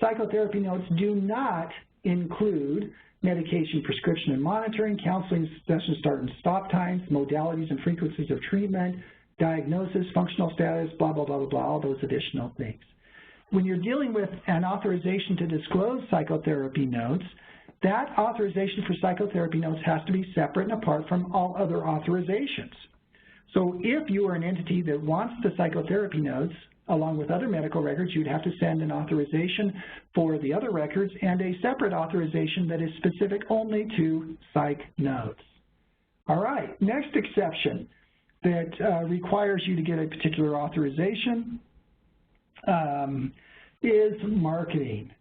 Speaker 1: Psychotherapy notes do not include medication prescription and monitoring, counseling session start and stop times, modalities and frequencies of treatment, diagnosis, functional status, blah, blah, blah, blah, blah, all those additional things. when you're dealing with an authorization to disclose psychotherapy notes, that authorization for psychotherapy notes has to be separate and apart from all other authorizations. So if you are an entity that wants the psychotherapy notes, along with other medical records, you'd have to send an authorization for the other records and a separate authorization that is specific only to psych notes. All right, next exception that requires you to get a particular authorization is marketing.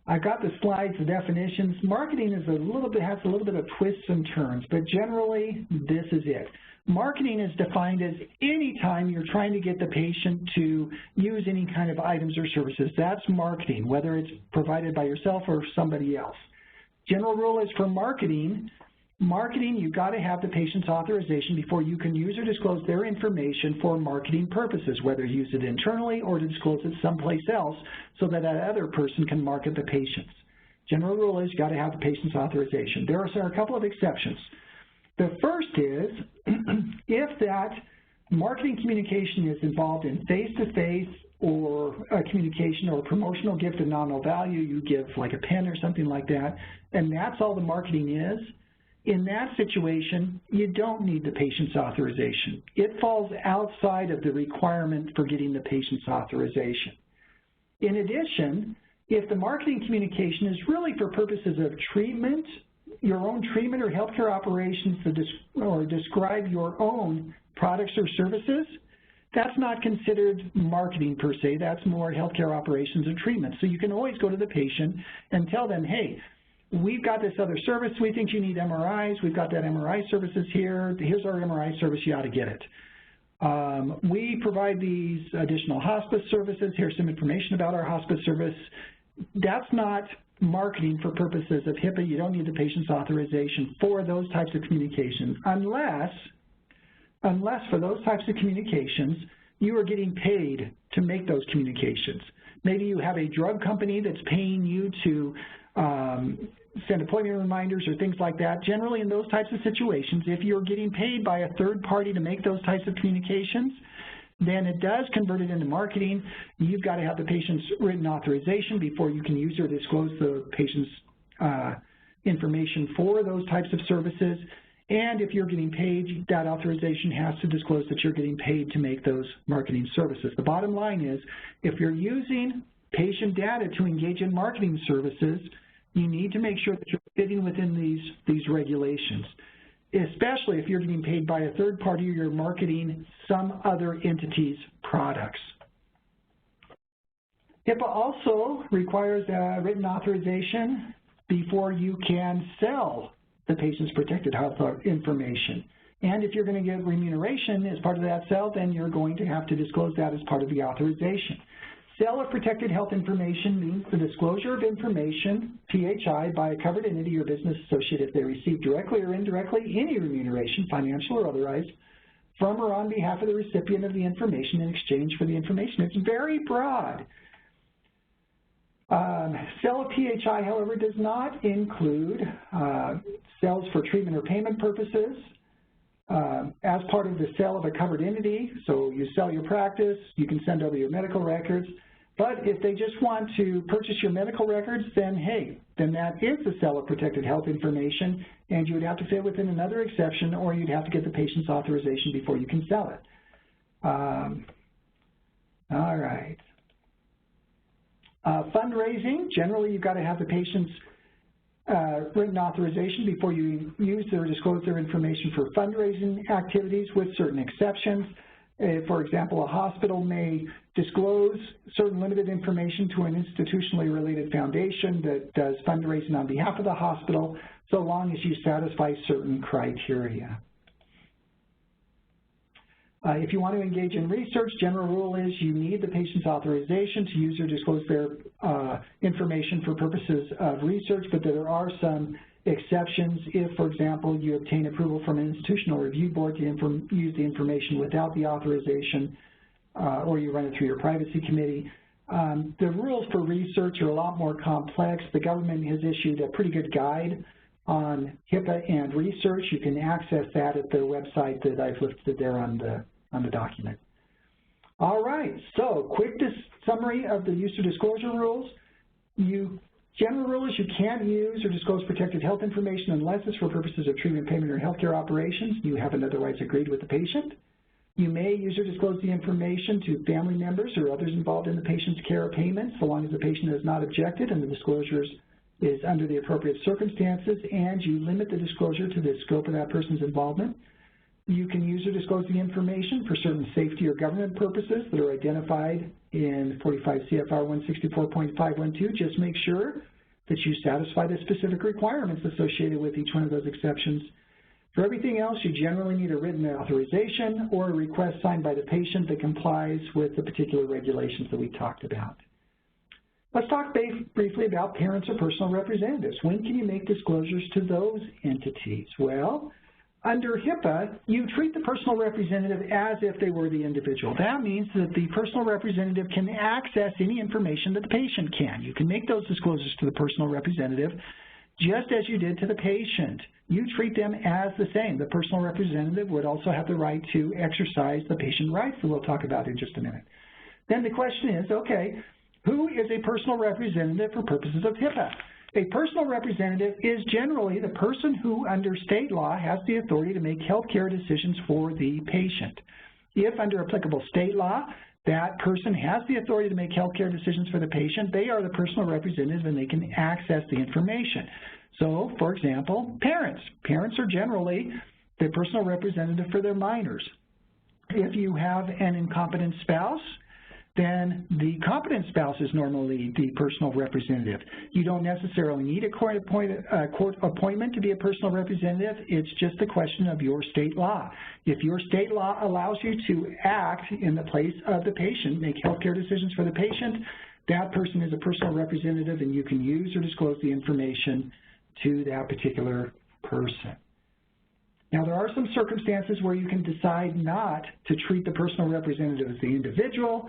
Speaker 1: I've got the slides, the definitions. Marketing is has a little bit of twists and turns, but generally this is it. Marketing is defined as any time you're trying to get the patient to use any kind of items or services. That's marketing, whether it's provided by yourself or somebody else. General rule is for marketing, you've got to have the patient's authorization before you can use or disclose their information for marketing purposes, whether you use it internally or to disclose it someplace else so that that other person can market the patients. General rule is you've got to have the patient's authorization. There are a couple of exceptions. The first is if that marketing communication is involved in face-to-face or a communication or a promotional gift of nominal value, you give like a pen or something like that, and that's all the marketing is, in that situation, you don't need the patient's authorization. It falls outside of the requirement for getting the patient's authorization. In addition, if the marketing communication is really for purposes of treatment, your own treatment or healthcare operations or describe your own products or services, that's not considered marketing per se. That's more healthcare operations and treatment. So you can always go to the patient and tell them, hey, we've got this other service. We think you need MRIs. We've got that MRI services here. Here's our MRI service. You ought to get it. We provide these additional hospice services. Here's some information about our hospice service. That's not marketing for purposes of HIPAA. You don't need the patient's authorization for those types of communications unless for those types of communications you are getting paid to make those communications. Maybe you have a drug company that's paying you to send appointment reminders or things like that. Generally in those types of situations, if you're getting paid by a third party to make those types of communications, then it does convert it into marketing. You've got to have the patient's written authorization before you can use or disclose the patient's information for those types of services. And if you're getting paid, that authorization has to disclose that you're getting paid to make those marketing services. The bottom line is, if you're using patient data to engage in marketing services, you need to make sure that you're fitting within these regulations, especially if you're getting paid by a third party or you're marketing some other entity's products. HIPAA also requires a written authorization before you can sell the patient's protected health information. And if you're going to get remuneration as part of that sale, then you're going to have to disclose that as part of the authorization. Sale of protected health information means the disclosure of information, PHI, by a covered entity or business associate if they receive directly or indirectly any remuneration, financial or otherwise, from or on behalf of the recipient of the information in exchange for the information. It's very broad. Sale of PHI, however, does not include sales for treatment or payment purposes. As part of the sale of a covered entity, so you sell your practice, you can send over your medical records, but if they just want to purchase your medical records, then hey, then that is the sale of protected health information, and you would have to fit within another exception, or you'd have to get the patient's authorization before you can sell it. All right. Fundraising, generally you've got to have the patient's written authorization before you use or disclose their information for fundraising activities, with certain exceptions. For example, a hospital may disclose certain limited information to an institutionally related foundation that does fundraising on behalf of the hospital, so long as you satisfy certain criteria. If you want to engage in research, general rule is you need the patient's authorization to use or disclose their information for purposes of research, but there are some exceptions if, for example, you obtain approval from an institutional review board to use the information without the authorization, or you run it through your privacy committee. The rules for research are a lot more complex. The government has issued a pretty good guide on HIPAA and research. You can access that at the website that I've listed there on the document. All right, so quick summary of the use or disclosure rules. General rule is you can't use or disclose protected health information unless it's for purposes of treatment, payment, or healthcare operations. You haven't otherwise agreed with the patient. You may use or disclose the information to family members or others involved in the patient's care or payment, so long as the patient has not objected and the disclosure is under the appropriate circumstances, and you limit the disclosure to the scope of that person's involvement. You can use or disclose the information for certain safety or government purposes that are identified in 45 CFR 164.512. Just make sure that you satisfy the specific requirements associated with each one of those exceptions. For everything else, you generally need a written authorization or a request signed by the patient that complies with the particular regulations that we talked about. Let's talk briefly about parents or personal representatives. When can you make disclosures to those entities? Well, under HIPAA, you treat the personal representative as if they were the individual. That means that the personal representative can access any information that the patient can. You can make those disclosures to the personal representative just as you did to the patient. You treat them as the same. The personal representative would also have the right to exercise the patient rights that we'll talk about in just a minute. Then the question is, okay, who is a personal representative for purposes of HIPAA? A personal representative is generally the person who, under state law, has the authority to make health care decisions for the patient. If, under applicable state law, that person has the authority to make health care decisions for the patient, they are the personal representative and they can access the information. So, for example, parents. Parents are generally the personal representative for their minors. If you have an incompetent spouse, then the competent spouse is normally the personal representative. You don't necessarily need a court appointment to be a personal representative. It's just a question of your state law. If your state law allows you to act in the place of the patient, make healthcare decisions for the patient, that person is a personal representative and you can use or disclose the information to that particular person. Now, there are some circumstances where you can decide not to treat the personal representative as the individual.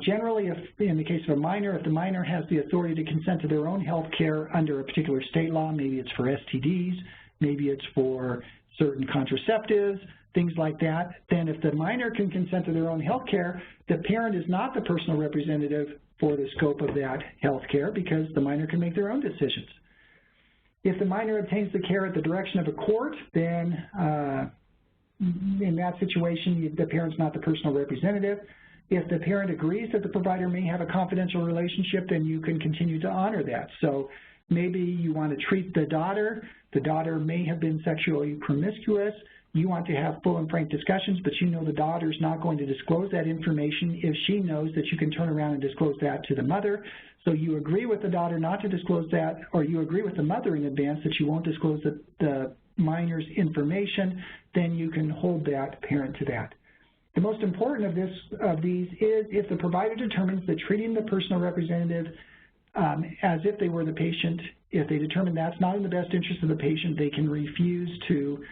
Speaker 1: Generally, if in the case of a minor, if the minor has the authority to consent to their own health care under a particular state law, maybe it's for STDs, maybe it's for certain contraceptives, things like that, then if the minor can consent to their own health care, the parent is not the personal representative for the scope of that health care because the minor can make their own decisions. If the minor obtains the care at the direction of a court, then in that situation, the parent's not the personal representative. If the parent agrees that the provider may have a confidential relationship, then you can continue to honor that. So maybe you want to treat the daughter may have been sexually promiscuous, you want to have full and frank discussions, but you know the daughter's not going to disclose that information if she knows that you can turn around and disclose that to the mother. So you agree with the daughter not to disclose that, or you agree with the mother in advance that you won't disclose the minor's information, then you can hold that parent to that. The most important of these is if the provider determines that treating the personal representative as if they were the patient, if they determine that's not in the best interest of the patient, they can refuse to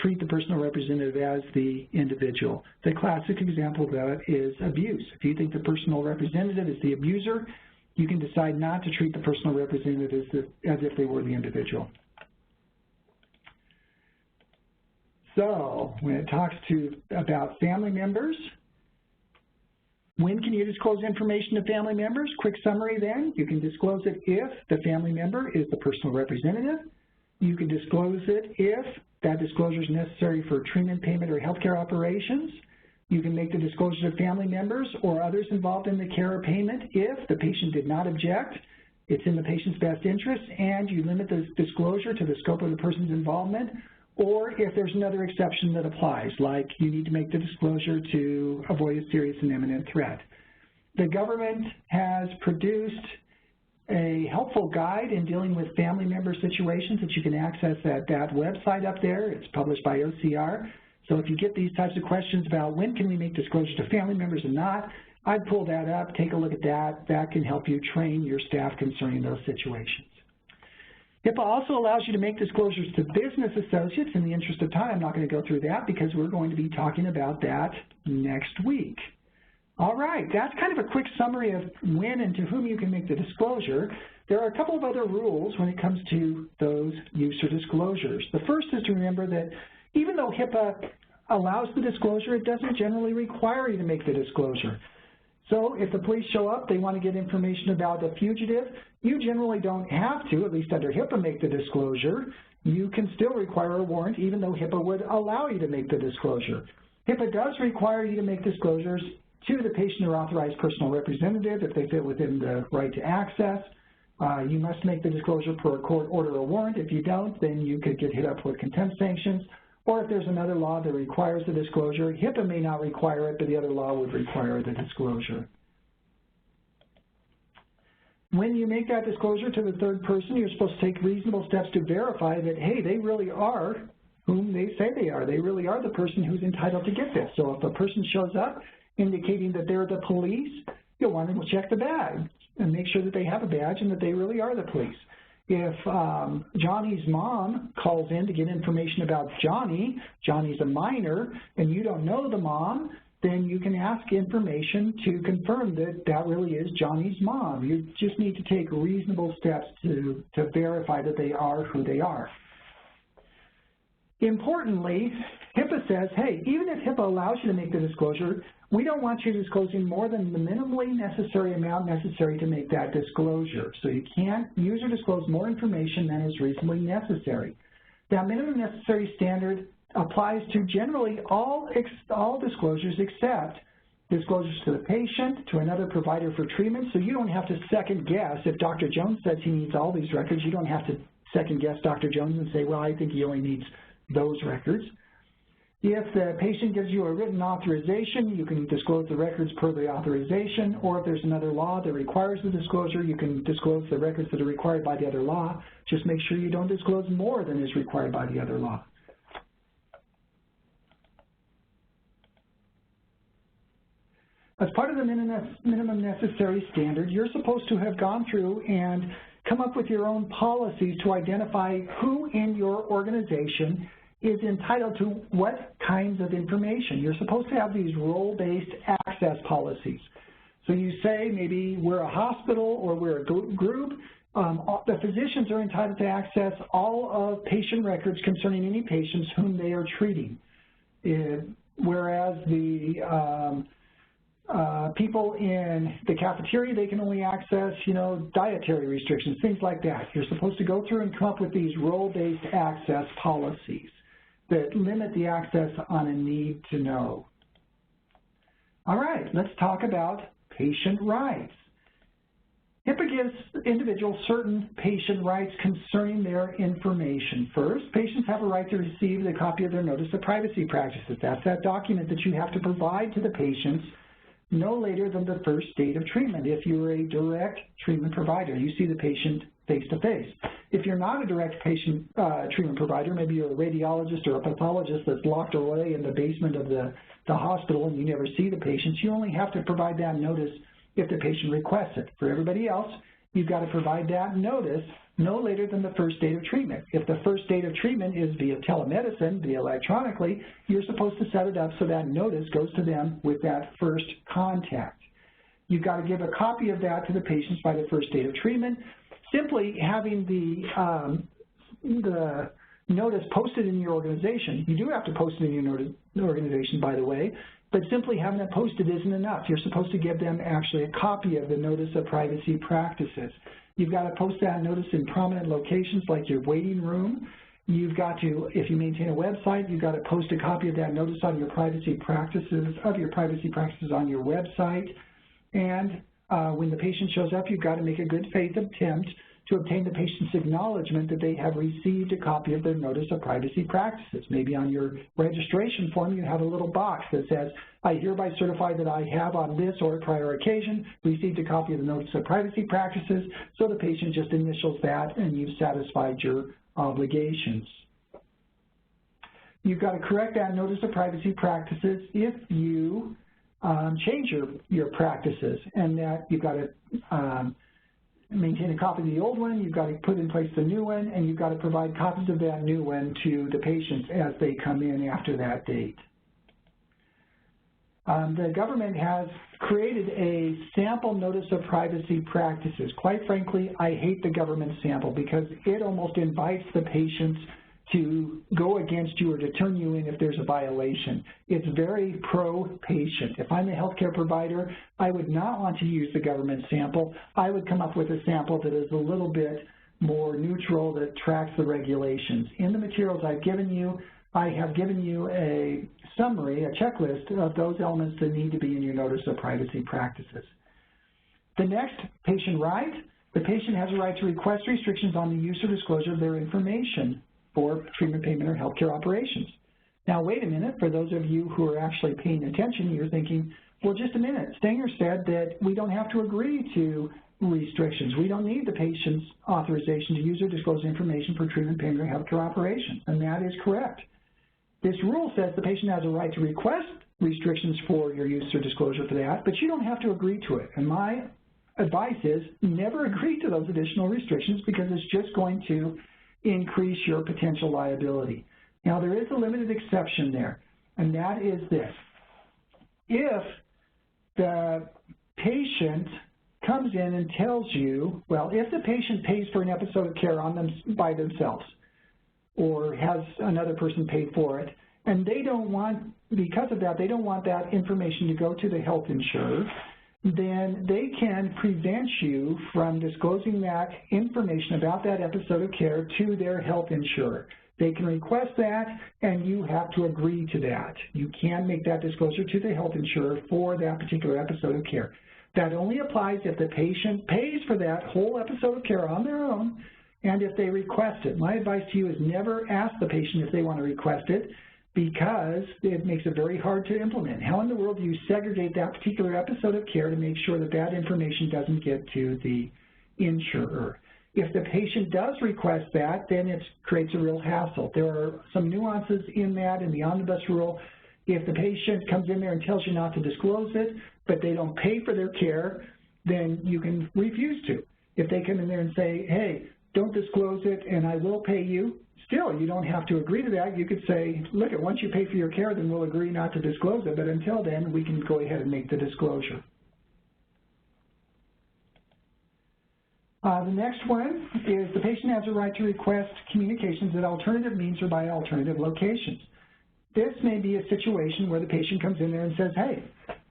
Speaker 1: treat the personal representative as the individual. The classic example of that is abuse. If you think the personal representative is the abuser, you can decide not to treat the personal representative as if they were the individual. So when it talks about family members, when can you disclose information to family members? Quick summary then, you can disclose it if the family member is the personal representative. You can disclose it if that disclosure is necessary for treatment, payment, or healthcare operations. You can make the disclosure to family members or others involved in the care or payment if the patient did not object, it's in the patient's best interest, and you limit the disclosure to the scope of the person's involvement, or if there's another exception that applies, like you need to make the disclosure to avoid a serious and imminent threat. The government has produced a helpful guide in dealing with family member situations that you can access at that website up there. It's published by OCR. So if you get these types of questions about when can we make disclosure to family members and not, I'd pull that up, take a look at that. That can help you train your staff concerning those situations. HIPAA also allows you to make disclosures to business associates. In the interest of time, I'm not going to go through that because we're going to be talking about that next week. All right, that's kind of a quick summary of when and to whom you can make the disclosure. There are a couple of other rules when it comes to those use or disclosures. The first is to remember that even though HIPAA allows the disclosure, it doesn't generally require you to make the disclosure. So if the police show up, they want to get information about a fugitive, you generally don't have to, at least under HIPAA, make the disclosure. You can still require a warrant, even though HIPAA would allow you to make the disclosure. HIPAA does require you to make disclosures to the patient or authorized personal representative if they fit within the right to access. You must make the disclosure per a court order or warrant. If you don't, then you could get hit up with contempt sanctions. Or if there's another law that requires the disclosure, HIPAA may not require it, but the other law would require the disclosure. When you make that disclosure to the third person, you're supposed to take reasonable steps to verify that, hey, they really are whom they say they are. They really are the person who's entitled to get this. So if a person shows up indicating that they're the police, you'll want to check the badge and make sure that they have a badge and that they really are the police. If Johnny's mom calls in to get information about Johnny, Johnny's a minor, and you don't know the mom, then you can ask information to confirm that that really is Johnny's mom. You just need to take reasonable steps to verify that they are who they are. Importantly, HIPAA says, hey, even if HIPAA allows you to make the disclosure, we don't want you disclosing more than the minimally necessary amount necessary to make that disclosure. So you can't use or disclose more information than is reasonably necessary. That minimum necessary standard applies to generally all disclosures except disclosures to the patient, to another provider for treatment, so you don't have to second guess. If Dr. Jones says he needs all these records, you don't have to second guess Dr. Jones and say, well, I think he only needs those records. If the patient gives you a written authorization, you can disclose the records per the authorization, or if there's another law that requires the disclosure, you can disclose the records that are required by the other law. Just make sure you don't disclose more than is required by the other law. As part of the minimum necessary standard, you're supposed to have gone through and come up with your own policies to identify who in your organization is entitled to what kinds of information. You're supposed to have these role-based access policies. So you say maybe we're a hospital or we're a group. The physicians are entitled to access all of patient records concerning any patients whom they are treating, whereas the people in the cafeteria, they can only access, dietary restrictions, things like that. You're supposed to go through and come up with these role-based access policies that limit the access on a need to know. All right, let's talk about patient rights. HIPAA gives individuals certain patient rights concerning their information. First, patients have a right to receive a copy of their Notice of Privacy Practices. That's that document that you have to provide to the patients no later than the first date of treatment. If you're a direct treatment provider, you see the patient face-to-face. If you're not a direct patient treatment provider, maybe you're a radiologist or a pathologist that's locked away in the basement of the hospital and you never see the patients, you only have to provide that notice if the patient requests it. For everybody else, you've got to provide that notice no later than the first date of treatment. If the first date of treatment is via telemedicine, via electronically, you're supposed to set it up so that notice goes to them with that first contact. You've got to give a copy of that to the patients by the first date of treatment. Simply having the notice posted in your organization, you do have to post it in your organization, by the way, but simply having it posted isn't enough. You're supposed to give them actually a copy of the Notice of Privacy Practices. You've got to post that notice in prominent locations like your waiting room. You've got to, if you maintain a website, you've got to post a copy of that notice on your privacy practices, on your website. And when the patient shows up, you've got to make a good faith attempt to obtain the patient's acknowledgement that they have received a copy of their Notice of Privacy Practices. Maybe on your registration form you have a little box that says, I hereby certify that I have on this or a prior occasion received a copy of the Notice of Privacy Practices, so the patient just initials that and you've satisfied your obligations. You've got to correct that Notice of Privacy Practices if you change your practices, and that you've got to maintain a copy of the old one, you've got to put in place the new one, and you've got to provide copies of that new one to the patients as they come in after that date. The government has created a sample Notice of Privacy Practices. Quite frankly, I hate the government sample because it almost invites the patients to go against you or to turn you in if there's a violation. It's very pro-patient. If I'm a healthcare provider, I would not want to use the government sample. I would come up with a sample that is a little bit more neutral, that tracks the regulations. In the materials I've given you, I have given you a summary, a checklist of those elements that need to be in your Notice of Privacy Practices. The next, patient right. The patient has a right to request restrictions on the use or disclosure of their information for treatment, payment, or healthcare operations. Now, wait a minute. For those of you who are actually paying attention, you're thinking, well, just a minute. Stanger said that we don't have to agree to restrictions. We don't need the patient's authorization to use or disclose information for treatment, payment, or healthcare operations, and that is correct. This rule says the patient has a right to request restrictions for your use or disclosure for that, but you don't have to agree to it. And my advice is never agree to those additional restrictions, because it's just going to increase your potential liability. Now, there is a limited exception there, and that is this. If the patient comes in and tells you, well, if the patient pays for an episode of care on them by themselves, or has another person pay for it, and they don't want, because of that, they don't want that information to go to the health insurer, then they can prevent you from disclosing that information about that episode of care to their health insurer. They can request that, and you have to agree to that. You can make that disclosure to the health insurer for that particular episode of care. That only applies if the patient pays for that whole episode of care on their own, and if they request it. My advice to you is never ask the patient if they want to request it, because it makes it very hard to implement. How in the world do you segregate that particular episode of care to make sure that that information doesn't get to the insurer? If the patient does request that, then it creates a real hassle. There are some nuances in that in the omnibus rule. If the patient comes in there and tells you not to disclose it, but they don't pay for their care, then you can refuse to. If they come in there and say, hey, don't disclose it and I will pay you, still, you don't have to agree to that. You could say, look, once you pay for your care, then we'll agree not to disclose it, but until then, we can go ahead and make the disclosure. The next one is the patient has a right to request communications at alternative means or by alternative locations. This may be a situation where the patient comes in there and says, hey,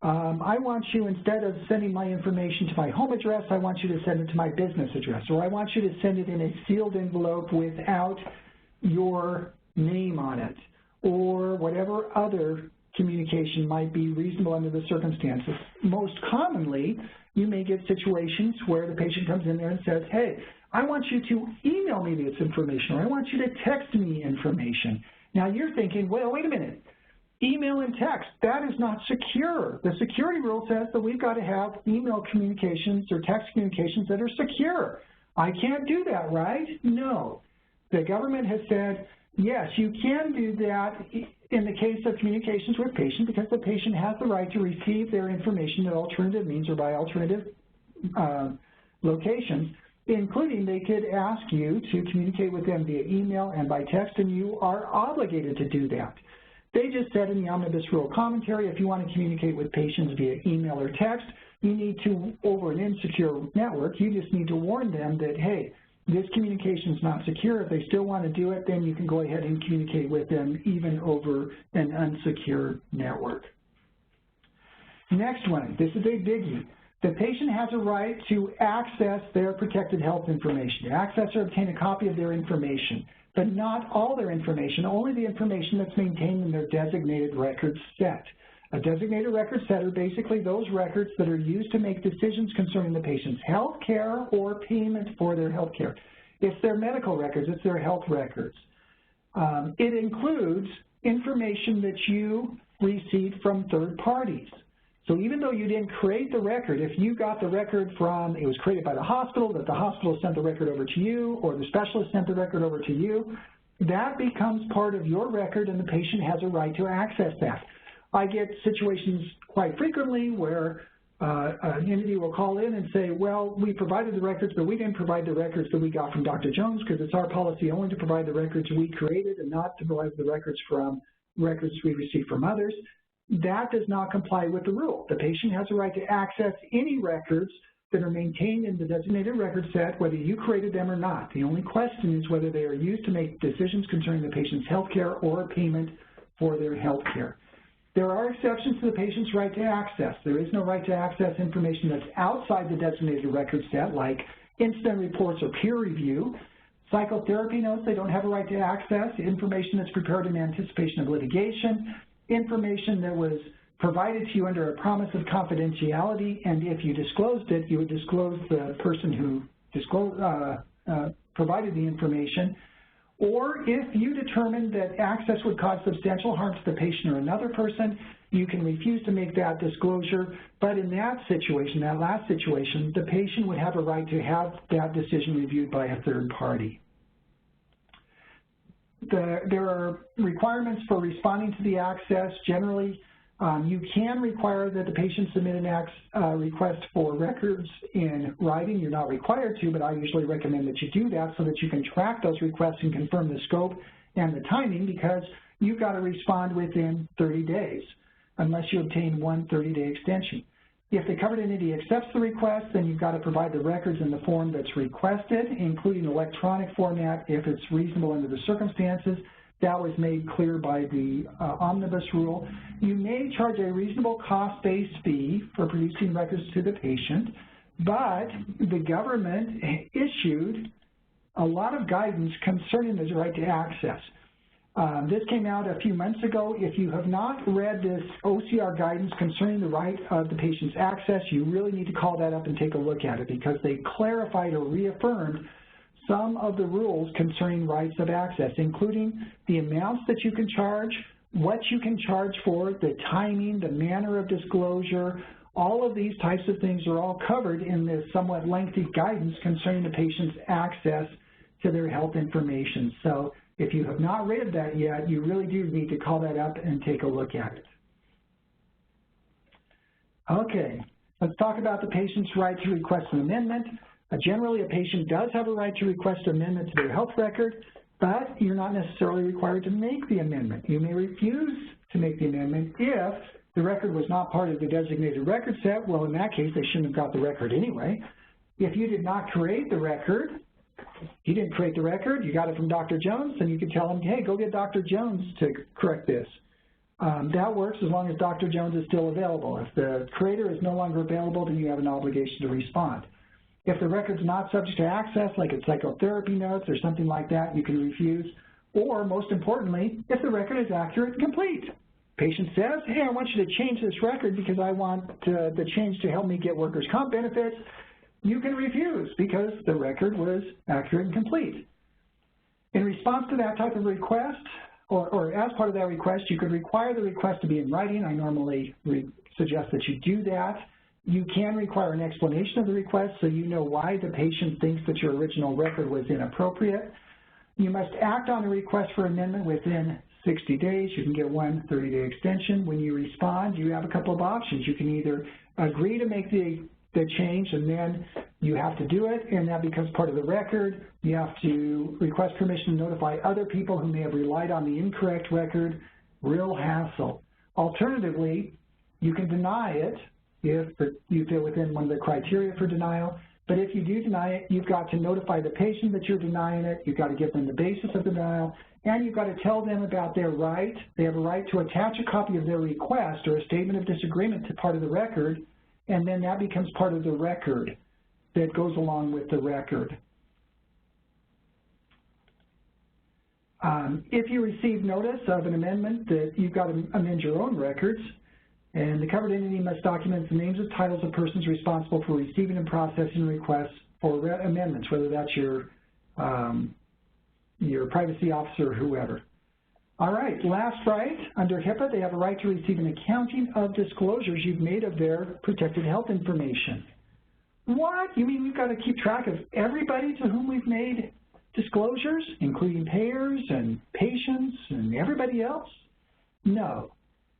Speaker 1: I want you, instead of sending my information to my home address, I want you to send it to my business address, or I want you to send it in a sealed envelope without your name on it, or whatever other communication might be reasonable under the circumstances. Most commonly, you may get situations where the patient comes in there and says, hey, I want you to email me this information, or I want you to text me information. Now you're thinking, well, wait a minute. Email and text, that is not secure. The security rule says that we've got to have email communications or text communications that are secure. I can't do that, right? No. The government has said, yes, you can do that in the case of communications with patients, because the patient has the right to receive their information at alternative means or by alternative locations, including they could ask you to communicate with them via email and by text, and you are obligated to do that. They just said in the Omnibus Rule commentary, if you want to communicate with patients via email or text, you need to, over an insecure network, you just need to warn them that, hey, this communication is not secure. If they still want to do it, then you can go ahead and communicate with them even over an unsecure network. Next one, this is a biggie. The patient has a right to access their protected health information, to access or obtain a copy of their information, but not all their information, only the information that's maintained in their designated record set. A designated record set are basically those records that are used to make decisions concerning the patient's health care or payment for their health care. It's their medical records, it's their health records. It includes information that you received from third parties. So even though you didn't create the record, if you got the record from, it was created by the hospital, that the hospital sent the record over to you, or the specialist sent the record over to you, that becomes part of your record and the patient has a right to access that. I get situations quite frequently where an entity will call in and say, well, we provided the records, but we didn't provide the records that we got from Dr. Jones because it's our policy only to provide the records we created and not to provide the records from records we received from others. That does not comply with the rule. The patient has a right to access any records that are maintained in the designated record set, whether you created them or not. The only question is whether they are used to make decisions concerning the patient's health care or payment for their health care. There are exceptions to the patient's right to access. There is no right to access information that's outside the designated record set, like incident reports or peer review. Psychotherapy notes, they don't have a right to access. Information that's prepared in anticipation of litigation. Information that was provided to you under a promise of confidentiality, and if you disclosed it, you would disclose the person who provided the information. Or if you determined that access would cause substantial harm to the patient or another person, you can refuse to make that disclosure. But in that situation, that last situation, the patient would have a right to have that decision reviewed by a third party. There are requirements for responding to the access. Generally, you can require that the patient submit an request for records in writing. You're not required to, but I usually recommend that you do that so that you can track those requests and confirm the scope and the timing, because you've got to respond within 30 days unless you obtain one 30-day extension. If the covered entity accepts the request, then you've got to provide the records in the form that's requested, including electronic format if it's reasonable under the circumstances. That was made clear by the omnibus rule. You may charge a reasonable cost-based fee for producing records to the patient, but the government issued a lot of guidance concerning the right to access. This came out a few months ago. If you have not read this OCR guidance concerning the right of the patient's access, you really need to call that up and take a look at it, because they clarified or reaffirmed some of the rules concerning rights of access, including the amounts that you can charge, what you can charge for, the timing, the manner of disclosure. All of these types of things are all covered in this somewhat lengthy guidance concerning the patient's access to their health information. So if you have not read that yet, you really do need to call that up and take a look at it. Okay, let's talk about the patient's right to request an amendment. Generally, a patient does have a right to request an amendment to their health record, but you're not necessarily required to make the amendment. You may refuse to make the amendment if the record was not part of the designated record set. Well, in that case, they shouldn't have got the record anyway. If you did not create the record, you didn't create the record, you got it from Dr. Jones, then you could tell him, hey, go get Dr. Jones to correct this. That works as long as Dr. Jones is still available. If the creator is no longer available, then you have an obligation to respond. If the record's not subject to access, like it's Psychotherapy Notes or something like that, you can refuse. Or, most importantly, if the record is accurate and complete. Patient says, hey, I want you to change this record because I want the change to help me get workers' comp benefits. You can refuse because the record was accurate and complete. In response to that type of request, or as part of that request, you could require the request to be in writing. I normally suggest that you do that. You can require an explanation of the request so you know why the patient thinks that your original record was inappropriate. You must act on a request for amendment within 60 days. You can get one 30-day extension. When you respond, you have a couple of options. You can either agree to make the change, and then you have to do it, and that becomes part of the record. You have to request permission to notify other people who may have relied on the incorrect record. Real hassle. Alternatively, you can deny it if you fit within one of the criteria for denial. But if you do deny it, you've got to notify the patient that you're denying it. You've got to give them the basis of the denial, and you've got to tell them about their right. They have a right to attach a copy of their request or a statement of disagreement to part of the record, and then that becomes part of the record that goes along with the record. If you receive notice of an amendment that you've got to amend your own records, and the covered entity must document the names and titles of persons responsible for receiving and processing requests for amendments, whether that's your privacy officer or whoever. All right, last right, under HIPAA, they have a right to receive an accounting of disclosures you've made of their protected health information. What? You mean we've got to keep track of everybody to whom we've made disclosures, including payers and patients and everybody else? No.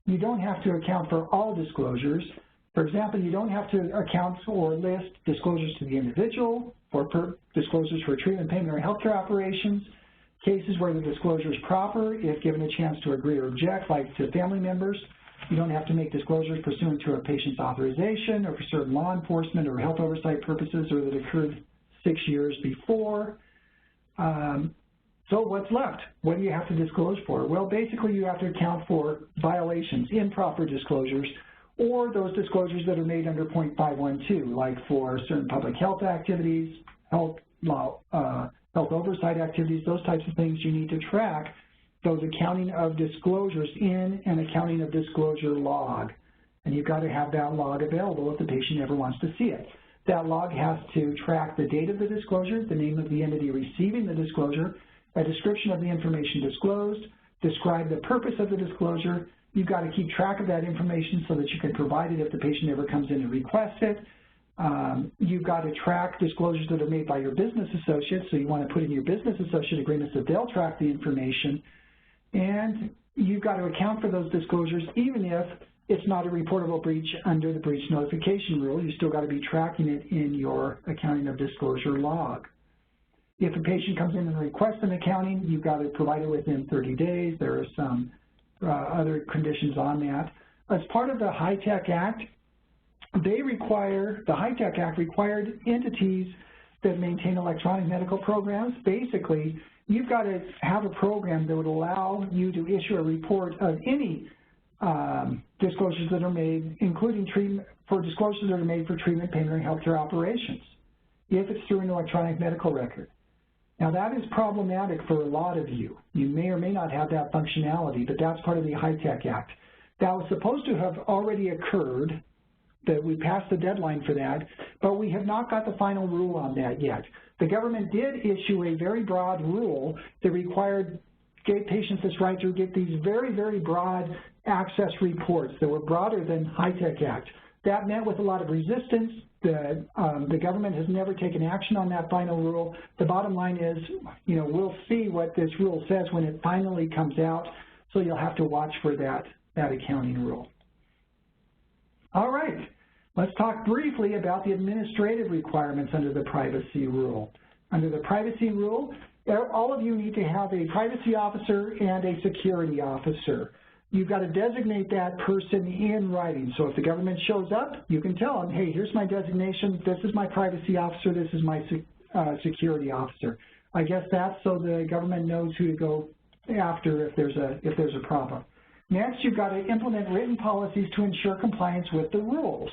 Speaker 1: You don't have to account for all disclosures. For example, you don't have to account or list disclosures to the individual or disclosures for treatment, payment, or healthcare operations, cases where the disclosure is proper if given a chance to agree or object, like to family members. You don't have to make disclosures pursuant to a patient's authorization or for certain law enforcement or health oversight purposes or that occurred 6 years before. So what's left? What do you have to disclose for? Well, basically you have to account for violations, improper disclosures, or those disclosures that are made under point 512, like for certain public health activities, health oversight activities, those types of things. You need to track those accounting of disclosures in an accounting of disclosure log. And you've got to have that log available if the patient ever wants to see it. That log has to track the date of the disclosure, the name of the entity receiving the disclosure, a description of the information disclosed, describe the purpose of the disclosure. You've got to keep track of that information so that you can provide it if the patient ever comes in and requests it. You've got to track disclosures that are made by your business associates, so you want to put in your business associate agreements that they'll track the information. And you've got to account for those disclosures even if it's not a reportable breach under the breach notification rule. You still got to be tracking it in your accounting of disclosure log. If a patient comes in and requests an accounting, you've got to provide it within 30 days. There are some other conditions on that. As part of the HITECH Act, the HITECH Act required entities that maintain electronic medical programs. Basically, you've got to have a program that would allow you to issue a report of any disclosures that are made, including disclosures that are made for treatment, payment, or healthcare operations, if it's through an electronic medical record. Now, that is problematic for a lot of you. You may or may not have that functionality, but that's part of the HITECH Act. That was supposed to have already occurred, that we passed the deadline for that, but we have not got the final rule on that yet. The government did issue a very broad rule that gave patients this right to get these very, very broad access reports that were broader than HITECH Act. That met with a lot of resistance. The government has never taken action on that final rule. The bottom line is, we'll see what this rule says when it finally comes out, so you'll have to watch for that accounting rule. All right, let's talk briefly about the administrative requirements under the privacy rule. Under the privacy rule, all of you need to have a privacy officer and a security officer. You've got to designate that person in writing. So if the government shows up, you can tell them, hey, here's my designation, this is my privacy officer, this is my security officer. I guess that's so the government knows who to go after if there's a problem. Next, you've got to implement written policies to ensure compliance with the rules.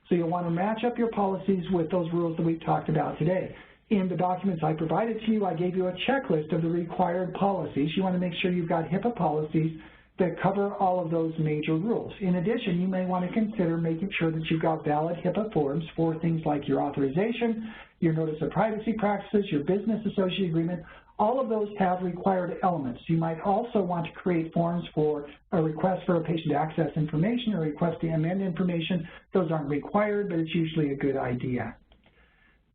Speaker 1: So you'll want to match up your policies with those rules that we've talked about today. In the documents I provided to you, I gave you a checklist of the required policies. You want to make sure you've got HIPAA policies that cover all of those major rules. In addition, you may want to consider making sure that you've got valid HIPAA forms for things like your authorization, your notice of privacy practices, your business associate agreement. All of those have required elements. You might also want to create forms for a request for a patient to access information or a request to amend information. Those aren't required, but it's usually a good idea.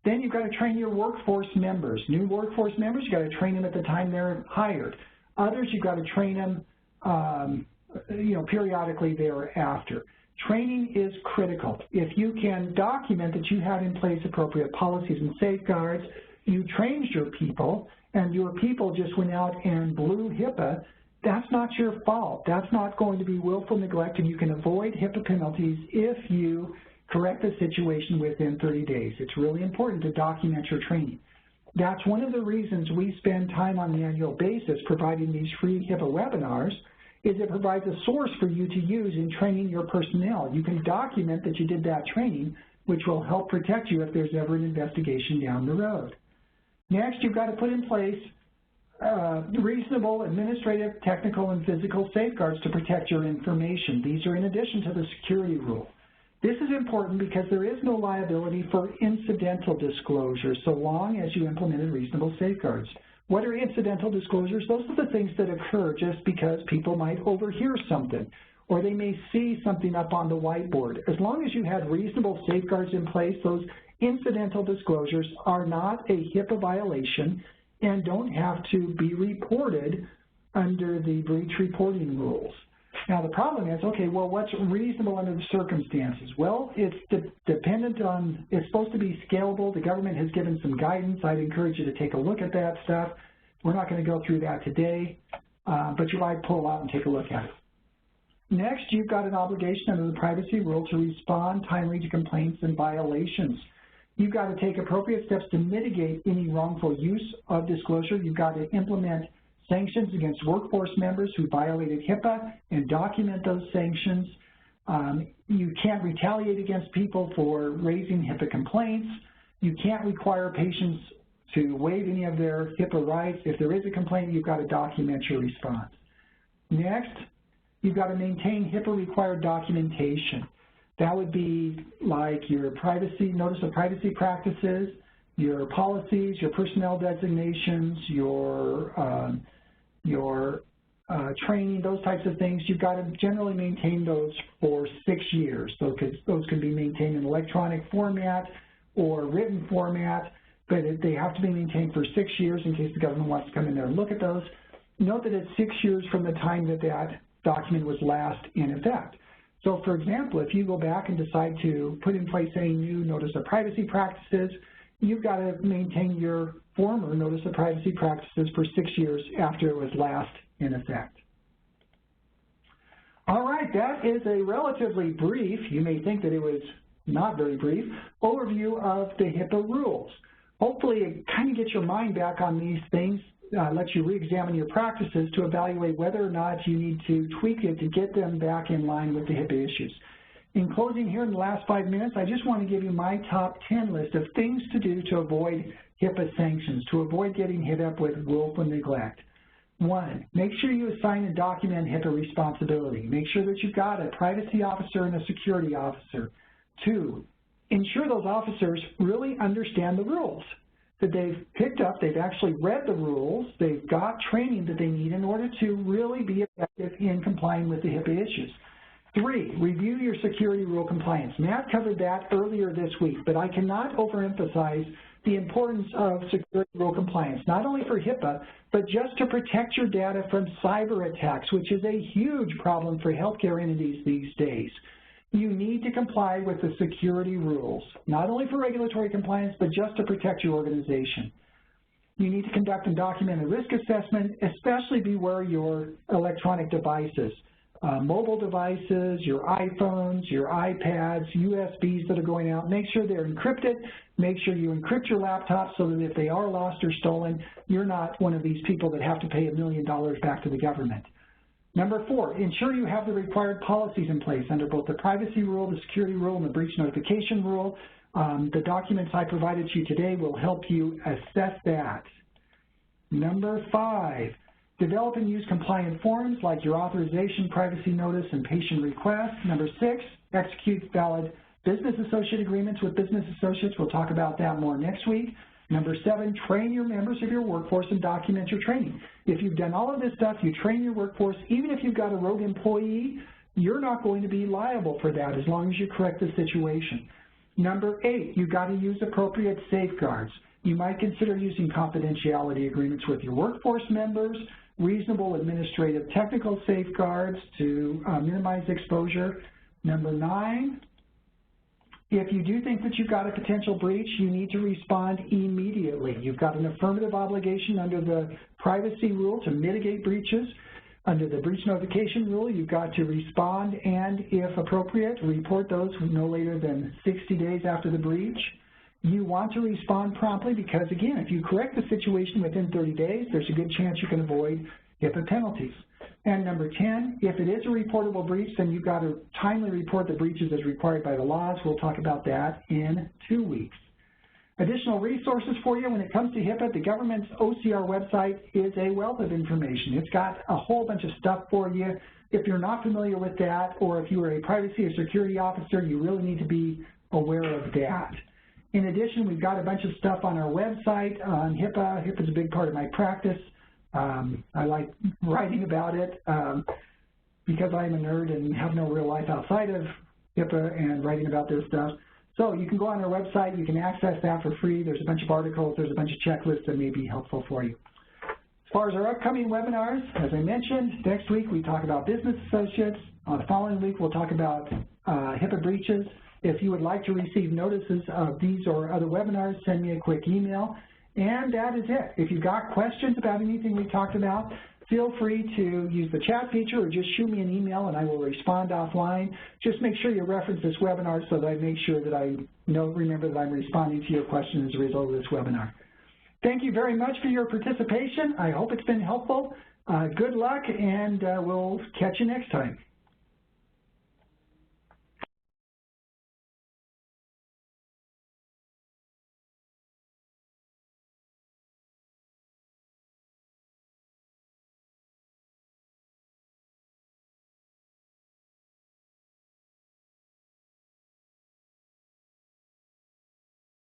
Speaker 1: Then you've got to train your workforce members. New workforce members, you've got to train them at the time they're hired. Others, you've got to train them periodically thereafter. Training is critical. If you can document that you have in place appropriate policies and safeguards, you trained your people, and your people just went out and blew HIPAA, that's not your fault. That's not going to be willful neglect, and you can avoid HIPAA penalties if you correct the situation within 30 days. It's really important to document your training. That's one of the reasons we spend time on an annual basis providing these free HIPAA webinars, is it provides a source for you to use in training your personnel. You can document that you did that training, which will help protect you if there's ever an investigation down the road. Next, you've got to put in place reasonable administrative, technical, and physical safeguards to protect your information. These are in addition to the security rule. This is important because there is no liability for incidental disclosures so long as you implemented reasonable safeguards. What are incidental disclosures? Those are the things that occur just because people might overhear something, or they may see something up on the whiteboard. As long as you had reasonable safeguards in place, those incidental disclosures are not a HIPAA violation and don't have to be reported under the breach reporting rules. Now the problem is, okay, well, what's reasonable under the circumstances? Well, it's dependent on, it's supposed to be scalable. The government has given some guidance. I'd encourage you to take a look at that stuff. We're not going to go through that today, but you might pull out and take a look at it. Next, you've got an obligation under the privacy rule to respond timely to complaints and violations. You've got to take appropriate steps to mitigate any wrongful use of disclosure. You've got to implement sanctions against workforce members who violated HIPAA and document those sanctions. You can't retaliate against people for raising HIPAA complaints. You can't require patients to waive any of their HIPAA rights. If there is a complaint, you've got to document your response. Next, you've got to maintain HIPAA-required documentation. That would be like your privacy, notice of privacy practices, your policies, your personnel designations, your training, those types of things. You've got to generally maintain those for 6 years. So those can be maintained in electronic format or written format, but they have to be maintained for 6 years in case the government wants to come in there and look at those. Note that it's 6 years from the time that that document was last in effect. So for example, if you go back and decide to put in place a new notice of privacy practices, you've got to maintain your former notice of privacy practices for 6 years after it was last in effect. All right, that is a relatively brief, you may think that it was not very brief, overview of the HIPAA rules. Hopefully it kind of gets your mind back on these things, lets you re-examine your practices to evaluate whether or not you need to tweak it to get them back in line with the HIPAA issues. In closing here in the last 5 minutes, I just want to give you my top 10 list of things to do to avoid HIPAA sanctions, to avoid getting hit up with willful neglect. 1, make sure you assign and document HIPAA responsibility. Make sure that you've got a privacy officer and a security officer. 2, ensure those officers really understand the rules, that they've picked up, they've actually read the rules, they've got training that they need in order to really be effective in complying with the HIPAA issues. 3, review your security rule compliance. Matt covered that earlier this week, but I cannot overemphasize the importance of security rule compliance, not only for HIPAA, but just to protect your data from cyber attacks, which is a huge problem for healthcare entities these days. You need to comply with the security rules, not only for regulatory compliance, but just to protect your organization. You need to conduct and document a risk assessment, especially beware your electronic devices. Mobile devices, your iPhones, your iPads, USBs that are going out, make sure they're encrypted. Make sure you encrypt your laptops so that if they are lost or stolen, you're not one of these people that have to pay $1 million back to the government. Number 4, ensure you have the required policies in place under both the privacy rule, the security rule, and the breach notification rule. The documents I provided to you today will help you assess that. Number 5, develop and use compliant forms like your authorization, privacy notice, and patient request. Number 6, execute valid business associate agreements with business associates. We'll talk about that more next week. Number 7, train your members of your workforce and document your training. If you've done all of this stuff, you train your workforce, even if you've got a rogue employee, you're not going to be liable for that as long as you correct the situation. Number 8, you've got to use appropriate safeguards. You might consider using confidentiality agreements with your workforce members, reasonable administrative technical safeguards to minimize exposure. Number 9, if you do think that you've got a potential breach, you need to respond immediately. You've got an affirmative obligation under the privacy rule to mitigate breaches. Under the breach notification rule, you've got to respond and, if appropriate, report those no later than 60 days after the breach. You want to respond promptly because, again, if you correct the situation within 30 days, there's a good chance you can avoid HIPAA penalties. And number 10, if it is a reportable breach, then you've got to timely report the breaches as required by the laws. We'll talk about that in 2 weeks. Additional resources for you when it comes to HIPAA, the government's OCR website is a wealth of information. It's got a whole bunch of stuff for you. If you're not familiar with that, or if you are a privacy or security officer, you really need to be aware of that. In addition, we've got a bunch of stuff on our website on HIPAA. HIPAA is a big part of my practice. I like writing about it because I'm a nerd and have no real life outside of HIPAA and writing about this stuff. So you can go on our website, you can access that for free. There's a bunch of articles, there's a bunch of checklists that may be helpful for you. As far as our upcoming webinars, as I mentioned, next week we talk about business associates. The following week we'll talk about HIPAA breaches. If you would like to receive notices of these or other webinars, send me a quick email. And that is it. If you've got questions about anything we talked about, feel free to use the chat feature or just shoot me an email and I will respond offline. Just make sure you reference this webinar so that I make sure that I remember that I'm responding to your questions as a result of this webinar. Thank you very much for your participation. I hope it's been helpful. Good luck, and we'll catch you next time.